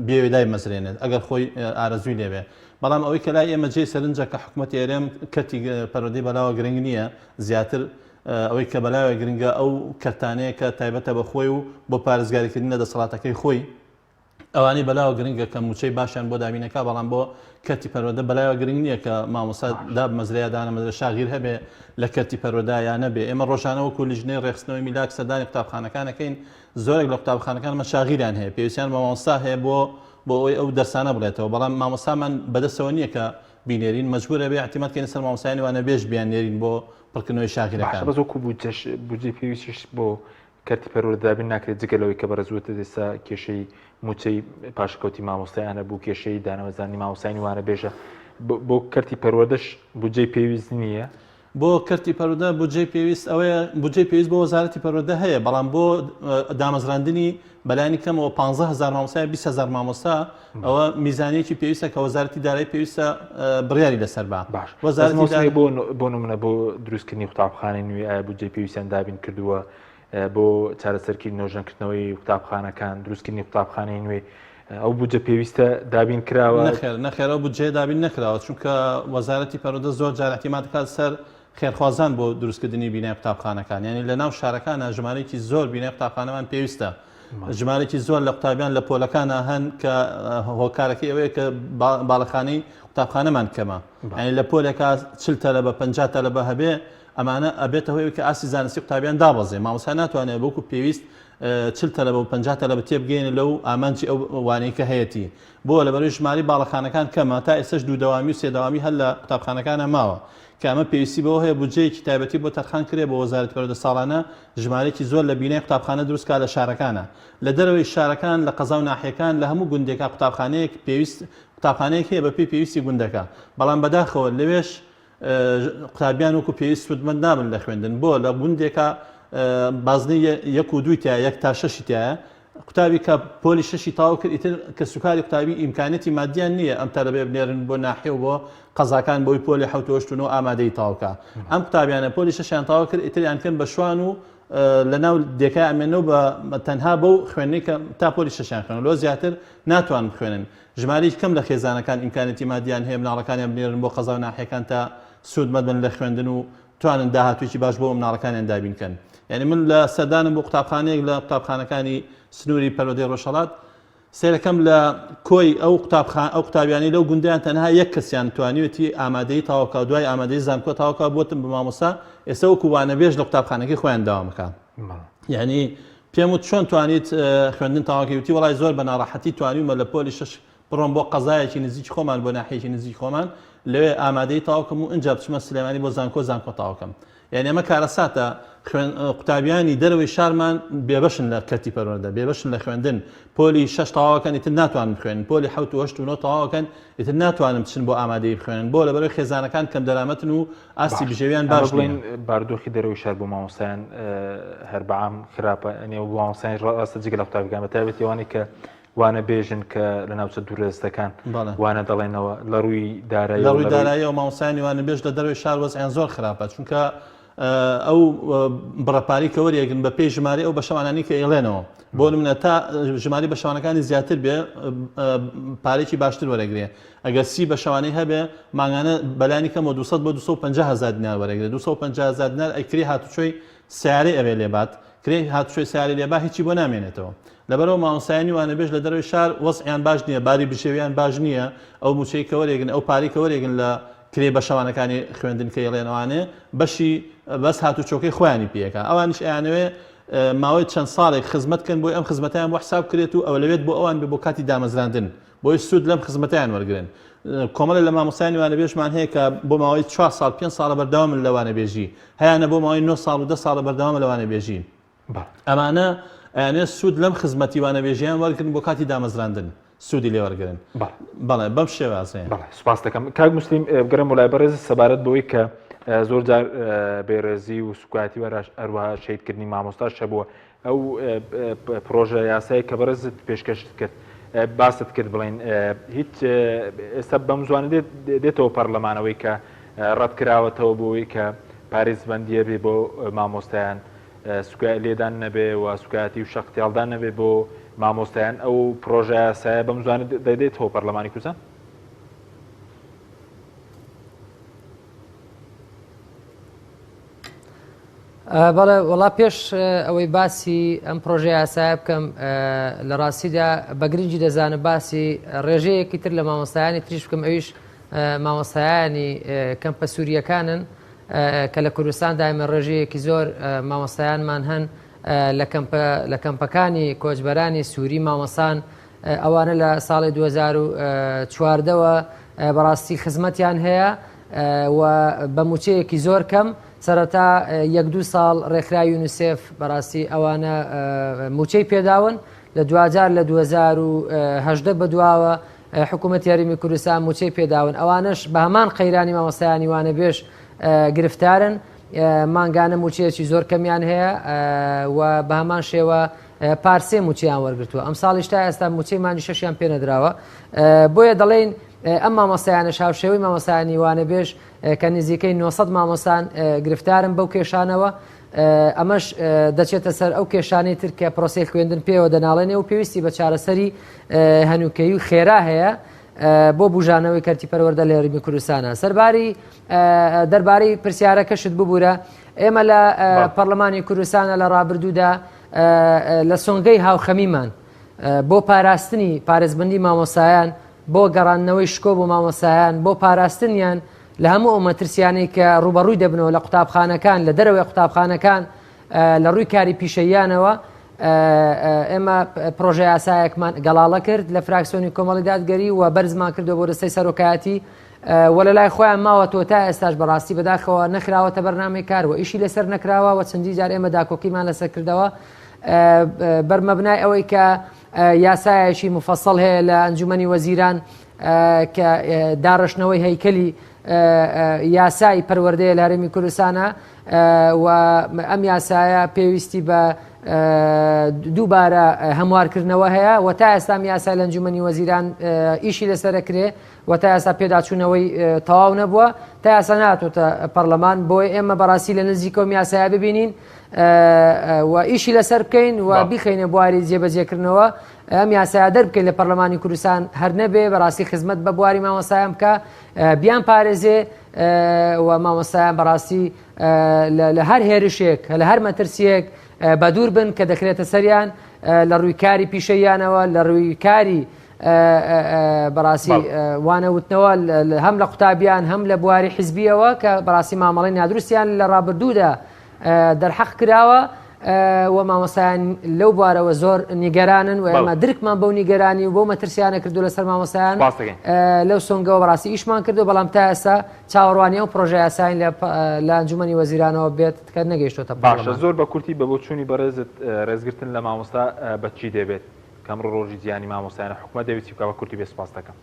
بێوێدای مەزرێنێت ئەگەر خۆی ئارەزووی لێبێ بەڵام ئەوەی کە لای ئێمە جێ سەرنجە کە حکوومەتی هەرێم کەتی پەروەردەی بەلاوە گرنگ نییە زیاتر ئەوەی کە بەلایەوە گرنگە ئەو کەرتانەیە کە تایبەتە بە خۆی و بۆ پارێزگاریکردن لە دەسەڵاتەکەی خۆی ئەوانەی بەلاوە گرنگە کە موچەی باشیان بۆ دابینەکە بەڵام بۆ کەرتی پەروەردە بەلایەوە گرنگ نییە کە مامۆستا داب مەزرەیە دانەمەدرە شاغیر هەبێ لە کەرتی پەروەردا یان نەبێ ئێمە ڕۆژانەوە کولیژنەی ڕێخستنەوەی میلاک سەردانی قوتابخانەکانەکەین زۆرێک لە قوتابخانەکانمە شاغیریان هەیە پێویستیان بە مامۆستا هەیە بۆ ئەوی ئەو دەرسانە بڵێتەوە بەڵام مامۆستامان بەدەستەوە نییە کە بینێرین مەجبورە بێ احتیمالکەین سەر مامۆستایانی وانە بێژ بیان نێرین بۆ پڕکردنەوەی شاغیرەکان بەزۆکو بودجێ پێویستیش بۆ کەرتی پەروەردەدابین ناکرێت جگەلەوەی کە بەرەزوتە دێستا کێشەی موچەی پاشکەوتی مامۆستایانە بوو کێشەی دانەوەزانی مامۆستانی وانە بێژە بۆ کەرتی پەروەردەش بودجێ پێویست نییە بۆ کەرتی پەروەردە بودجێ پێویست ئەوەیە بودجێ پێویست بۆ وەزارەتی پەروەردە هەیە بەڵام بۆ دامەزراندنی بەلایانی کەمەوە 15,000 مامۆستای 20,000 مامۆستا ئەوە میزانەیەکی پێویستە کە وەزارەتی دارایی پێویستە بڕیاری لەسەر با باش وەزارەتی بۆ نمونە بۆ دروستکردنی قوتابخانەی نوێ ئایا بودجێ پێویستیان دابین کردووە بۆ چارەسەرکردنی نۆژەنکردنەوەی قوتابخانەکان دروستکردنی قوتابخانەی نوێ ئەو بودجە پێویستە دابین کراوە نەخێرەوە بودجێ دابین نەکراوە چونکە وەزارەتی پەروەردە زۆر جار احتیمال دەکات سەر خێرخوازان بۆ دروستکردنی بینای قوتابخانەکان یعنی لە ناو شارەکانە ژمارەیەکی زۆر بینای قوتابخانەمان پێویستە ژمارەی زۆر لە قوتابیان لە پۆلەکانە هەن کە هۆکارەکەی ئەوەیە کە باڵەخانەی قوتابخانەمان کەمە ینی لە پۆلێکا 40 تەلەبە 50 تەلەبە هەبێ ئەمانە ئەبێتە هۆی کە ئاسی زانستی قوتابیان دابەزێ مامۆستا ناتوانێت بۆکو پێویست 40 تەلەبە و 50 تەلەبە تێبگەینە لەو ئامانجی ئەو وانەی کە هەیەی بۆ لەبەرەوەی ژماری باڵەخانەکان کەمە تا ئێستش دوودەوامی و سێداوامی هەر لە قوتابخانەکانە ماوە کە ئەمە پێویستی بەوە هەیە بودجەیەکی تایبەتی بۆ تەرخان کرێ بۆ وەزارەتی پەروەردە ساڵانە ژمارەیەکی زۆر لە بینای قوتابخانە دروستکات لە شارەکانە لە دەرەوەی شارەکان لە قەزا و ناحیەکان لە هەموو گوندێکا قوتابخانەیەک پێویست قوتابخانەیەک هەیە بە پێویستی گوندەکە بەڵام بەداخەوە لەوێش قوتابیان وەکو پێویست سودمەند نابن لە خوێندن بۆ لە گوندێکە بازنەی 1 و 2 تایە 1 تا 6 تایە قوتابی کە پۆلی 6 تاو کرد ئیتر کە سوکاری قوتابی ئیمکانەتی مادیان نییە ئەم تەلەبێ بنێرن بۆ ناحیە و بۆ قەزاکان بۆی پۆلی 1970 ئامادەی تاوکە ئەم قوتابیانە پۆلی 6یان تاوا کرد ئیتریان کرد بە شوان و لە ناو دێکای ئەمێنەوە بە تەنها بەو خوێندنەی کە تا پۆلی 6یان خوێن لۆ زیاتر ناتوان بخوێنن ژماری کەم لە خێزانەکان ئیمکانەتی مادیان هەیە مناڵەکانیان بنێرن بۆ قەزا و ناحیەکان تا سوودمەند بن لە خوێندن و توانن داهاتوێکی باش بۆ مناڵەکانیان دابینکەن یعنی من لە سەردانم بۆ قوتابخانەیەک لە قوتابخانەکانی سنووری پەروەردەی ڕۆژهەڵات سێرەکەم لە کۆی ئەو قوتابیانی لەو گوندیان تەنها یەک کەسیان توانیوێتی ئامادەی تاواکە دوای ئامادەی زانکۆ تاواکە بۆتم بە مامۆستا ئێستا وەکو وانەبێژ لە قوتابخانەکەی خۆیان داوام بکەن یعنی پێم وت چۆن توانیت خوێندن تاواکەوتی وڵای زۆر بە ناڕەحەتی توانیمە لە پۆلی 6 بڕۆم بۆ قەزایەکی نزیک خۆمان بۆ ناحیەکی نزیک خۆمان لەوێ ئامادەی تاواکەم و ئەنجا بچمە سلێمانی بۆ زانکۆ تاواکەم یعنی ئەمە کارەساتە قوتابیانی دەرەوەی شارمان بێبەشن لە کەرتی پەروەردە بێبەشن لە خوێندن پۆلی 6 تاواکەن ئیتر ناتوانن بخوێنن پۆلی 7 و 8 و 9 تاواکەن ئیتر ناتوانن بچن بۆ ئامادەی بخوێنن بۆ لەبەرەوەی خێزانەکان کەم دەرامەتن و ئاستی بژێویان باش بڵین بارودۆخی دەرەوەی شار بۆ مامۆستایان هەر بەعام خراپە ئەنێ بۆ مامۆستایان ڕاستە جگە لە قوتابیەکان بەتایبەتی ئەوانەی کە وانە بێژن کە لە ناوچە دوورەدەستەکان وانە دەڵێنەوە لە ڕووی دارایی و مامۆستایانی وانە بێژ لە دەروی شار وەزعیان زۆر خراپە چونکە ئەو بڕەپاری کە وەریەگرن بە پێی ژماری ئەو بەشەوانانی کە ئێڵێنەوە بۆ منە تا ژماری بەشەوانەکانی زیاتر بێ پارێکی باشتر وەرەگرێ ئەگەر سی بەشەوانەی هەبێ ماگانە بەلانی کەمەوە 200 بۆ 250,000 دینار وەرەگرێت 250,000 دینار ئەیکری هاتوچۆی سیارەی ئەوێ لێبات کرێ هاتوچۆی سیارەی لێبا هیچی بۆ نامێنێتەوە لەبەرەوە مامۆستایانی وانە بێژ لە دەروی شار وەزعیان باش نییە باری بشێویان باش نییە ئەو موچەی کە وەرێگن ئەو پاری کە وەرێگن لە کرێ بەشەوانەکانی خوێندن کە ئێڵێنەوانێ بەشی بەس هاتوچۆکەی خۆیانی پێەکە ئەوانش ئەیانەوێ ماوەی چەند ساڵێک خزمەتکەن بۆی ئەم خزمەتیان بۆ حساب کرێت و ئەولەوێت بۆ ئەوان بۆ کاتی دامەزراندن بۆی سوود لەم خزمەتیان وەرگن کۆمەڵە لە مامۆستایانی وانەبێژمان هەیە کە بۆ ماوەی 4 ساڵ 5 ساڵە بەردەوام لەوانەبێژی هەیەە بۆ ماوەی 9 ساڵ و 10 ساڵە بەردەوام لەوانەبێژی ئەمانە ئەیانێ سوود لەم خزمەتی وانەبێژیان وەرگن بۆ کاتی دامەزراندن سوودی لێوەرگن بەڵێ بەم شێوازێ سوپاس دەکەم کاک موسلیم گەرم وڵای بەڕێز سەبارەت بەوەی کە زۆر جار بێڕێزی و سوکاتی وەراش ئەروەها شەیدکردنی مامۆستاش هەبووە ئەو پرۆژە یاسایی کە بەڕێزت پێشکەشت کرد باست کرد بڵێن هیچ ئێستا بەم زوانە دێتەوە پەرلەمانەوەی کە ڕەت کراوەتەوە بۆەوەی کە پارێزبەندیە بێ بۆ مامۆستایان لێدان نەبێ و سوکاتی و شەقتیاڵدان نەبێ بۆ مامۆستایان ئەو پرۆژە یاسایە بەم زوانە دەدێتەوە پەرلەمانی کوردستان بەڵێ وڵا پێش ئەوەی باسی ئەم پرۆژه یاسایە بکەم لە ڕاستیدا بە گرنگی دەزانم باسی ڕێژەیەکی تر لە مامۆستایانی تریش بکەم ئەویش مامۆستایانی کەمپە سووریەکانن کە لە کوردستان دایمە ڕێژەیەکی زۆر مامۆستایانمان هەن لە کەمپەکانی کۆچبەرانی سووری مامۆسان ئەوانە لە ساڵی 2014ەوە بەڕاستی خزمەتیان هەیە و بە موچەیەکی زۆر کەم سەرەتا 1-2 ساڵ ڕێکخراوی یونیسێف بەڕاستی ئەوانە موچەی پێداون لە دوجار لە 2010 بەدواوە حکوومەت یاریمی کوردستان موچەی پێداون ئەوانش بە هەمان قەیرانی مامۆستایانی وانە بێش گرفتارن مانگانە موچەیەکی زۆر کەمیان هەیە و بە هەمان شێوە پارسێ موچیان وەرگرتووە ئەم ساڵیش تا ئێستا موچەی مانی 6یان پێ نەدراوە بۆیە دەڵێن ئەم مامۆستایانە شاوشێوەی مامۆستایانی وانە بێش کە نزیکەی 900 مامۆستان گرفتارن بەو کێشانەوە ئەمەش دەچێتە سەر ئەو کێشانەی تر کە پرۆسی خوێندن پێوە دەناڵێنێ و پێویستی بە چارەسەری هەنووکەیی و خێرا هەیە بۆ بژانەوەی کەرتی پەروەردە لە هەرێمی کوردستانە سەرباری دەربارەی پرسیارەکەشت ببوورە ئێمە لە پەرلەمانی کوردستانە لە ڕابردوودا لە سۆنگەی هاوخەمیمان بۆ پاراستنی پارێزبندی مامۆسایان بۆ گەڕانەوەی شکۆ بۆ مامۆسایان بۆ پاراستنیان لە هەموو ئەو مەترسیانەی کە ڕوبەڕووی دەبنەوە لە قوتابخانەکان لە دەرەوەی قوتابخانەکان لە ڕووی کاری پیشەیانەوە ئێمە پرۆژه یاسایەکمان گەڵاڵە کرد لە فراکسیۆنی کۆمەڵی دادگەری و بەرزمان کردو بۆ دەستەی سەرۆکایەتی وە لە لای خۆیان ماوەتەوە تا ئێستاش بەڕاستی بەداخەوە نەخراوەتە بەرنامەی کار و ئیشی لەسەر نەکراوە و چەندی جار ئێمە داکۆکیمان لەسەر کردەوە بەرمەبنای ئەوەی کە یاسایەکی مفەسەڵ هەیە لە ئەنجومەنی وەزیران کە داڕشتنەوەی هەیکەلی یاسای پەروەردەیە لە هەرێمی کوردستانە و ئەم یاسایە پێویستی بە دووبارە هەموارکردنەوە هەیە و تا ئێستا یاسای لە ئەنجومەنی وەزیران ئیشی لەسەرەکرێ و تا ئێستا پێداچوونەوەی تەواو نەبووە تا ئێستا نهاتوتە پەرلەمان بۆی ئێمە بەڕاستی لە نزیکەوە یاسایە ببینین و ئیشی لەسەر بکەین و بیخەینە بواری جێبەجێکردنەوە ئەم یاسایە دەربکەین لە پەرلەمانی کوردستان هەر نەبێ بەڕاستی خزمەت بە بواری مامۆسایان بکە بیان پارێزێ و مامۆسایان بەڕاستی لە هەر هێرشێک لە هەر مەترسیەک بە دوور بن کە دەکرێتە سەریان لە ڕووی کاری پیشەیانەوە لە ڕووی کاری بەڕاستی وانەوتنەوە هەم لە قوتابیان هەم لە بواری حیزبیەوە کە بەڕاستی مامەڵی نادروستیان لە ڕابردوودا دەرحەق کراوە و مامۆسایان لەو بوارەوە زۆر نیگەرانن و ئێمە درکمان بەو نیگەرانی و بۆ مەترسیانە کردو لەسەر مامۆسایان لەو سۆنگەوە بەڕاستی ئیشمان کردو بەڵام تا ئێستا چاوەڕوانی و پرۆژه یاساین لە ئەنجومەنی وەزیرانەوە بێت کە نەگەیشتۆتە باشە زۆر بە کورتی بە بۆچوونی بەڕێزت ڕێزگرتن لە مامۆستا بەچی دەبێت کەم ڕۆژی جیانی مامۆسایانە حکومەت دەوێتی بکە بە کورتی بێ سوپاس دەکەم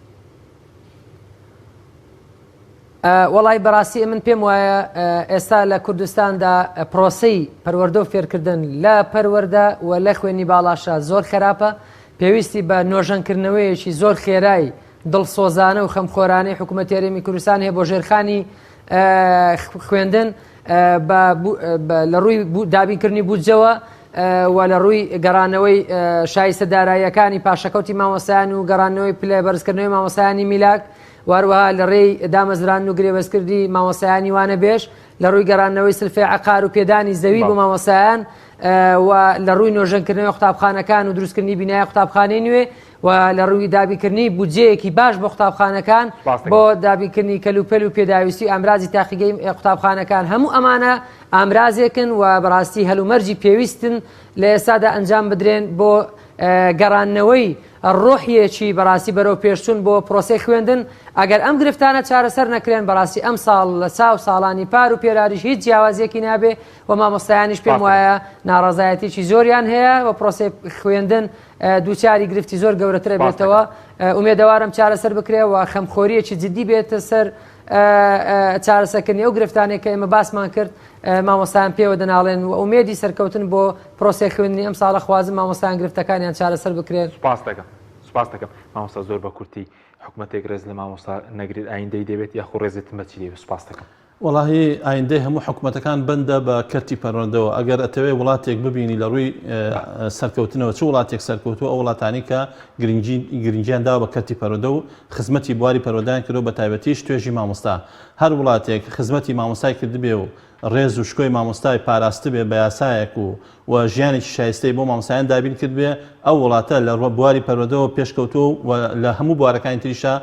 وەڵی بەڕاستی من پێم وایە ئێستا لە کوردستاندا پرۆسەی پەروەردە و فێرکردن لە پەروەردە و لە خوێنی باڵاشە زۆر خراپە پێویستی بە نۆژەنکردنەوەیەکی زۆر خێرایی دڵسۆزانە و خەمخۆرانەی حکوومەتی هەرێمی کوردستان هەیە بۆ ژێرخانی خوێندن لە ڕووی دابینکردنی بودجەوە و لە ڕووی گەڕانەوەی شایستە داراییەکانی پاشەکەوتی مامۆسایان و گەڕانەوەی پلە بەرزکردنەوەی مامۆسایانی میلاک واروها لە ڕێی دامەزران و گرێبەستکردی مامۆسایانی وانە بێش لە ڕووی گەڕانەوەی سلفێ عقار و پێدانی زەوی بۆ مامۆسایان و لە ڕووی نۆژەنکردنەوەی قوتابخانەکان و دروستکردنی بینایە قوتابخانەی نوێ و لە ڕووی دابینکردنی بودجەیەکی باش بۆ قوتابخانەکان بۆ دابینکردنی کەلوپەل و پێداویستی ئامرازی تاقیگەی قوتابخانەکان هەموو ئەمانە ئامرازێکن و بەڕاستی هەلومەرجی پێویستن لە ئێستادا ئەنجام بدرێن بۆ گەڕانەوەی ڕۆحیەکی بەڕاستی بەرەو پێشچوون بۆ پرۆسی خوێندن ئەگەر ئەم گرفتانە چارەسەر نەکرێن بەڕاستی ئەم ساڵ لە چاو ساڵانی پار و پێراریش هیچ جیاوازیەکی نابێ و مامۆستایانیش پێم وایە ناڕەزایەتێکی زۆریان هەیە و پرۆسی خوێندن دووچاری گرفتی زۆر گەورەترە بێتەوە ئومێدەوارم چارەسەر بکرێ و خەمخۆریەکی جددی بێتە سەر چارەسەرکردنی ئەو گرفتانێک کە ئێمە باسمان کرد مامۆستایان پێوە دەناڵێن و ئومێدی سەرکەوتن بۆ پرۆسی خوێندنی ئەم ساڵە خوازم مامۆستایان گرفتەکانیان چارەسەر بکرێت. سوپاس دەکەم مامۆستا زۆر بە کورتی حکوومەتێک ڕێز لە مامۆستا نەگرێت ئایندەی دەبێت یاخۆ ڕێزێتم بەچی دەبێت سوپاس دەکەم. وەڵاهی ئایندەی هەموو حکوومەتەکان بەندە بە کەرتی پەروەردەوە ئەگەر ئەتەوێ وڵاتێک ببینی لە ڕووی سەرکەوتنەوە چ وڵاتێک سەرکەوتووە ئەو وڵاتانی کە گرنگیان داوە بە کەرتی پەروەردە و خزمەتی بواری پەروەردەیان کردو بە تایبەتیش توێژی مامۆستا هەر وڵاتێک خزمەتی مامۆستای کردبێ و ڕێز و شکۆی مامۆستای پاراستە بێ بە یاسایەک و ژیانێکی شایستەی بۆ مامۆستایان دابین کرد بێ ئەو وڵاتە لە بواری پەروەردەوە پێشکەوتووە و لە هەموو بوارەکانی تریشە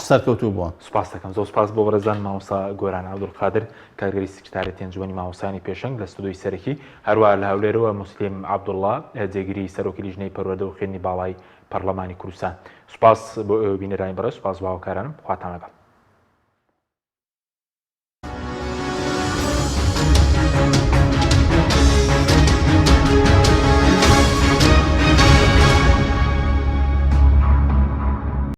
سەرکەوتوو بووە. سوپاس دەکەم زۆر سوپاس بۆ بەڕێزان مامۆستا گۆران عەبدولقادر کارگەری سکرتاری تێنجوەنی مامۆستایانی پێشەنگ لە ستودیۆی سەرەکی، هەروە لە هەولێرەوە موسلیم عەبدوڵڵا جێگیری سەرۆکی لیژنەی پەروەردە و خوێندنی باڵای پەرلەمانی کوردستان. سوپاس بۆ بینەرانی بەڕێز، سوپاس بۆ هاوکارانم، خواتان لەگەڵ.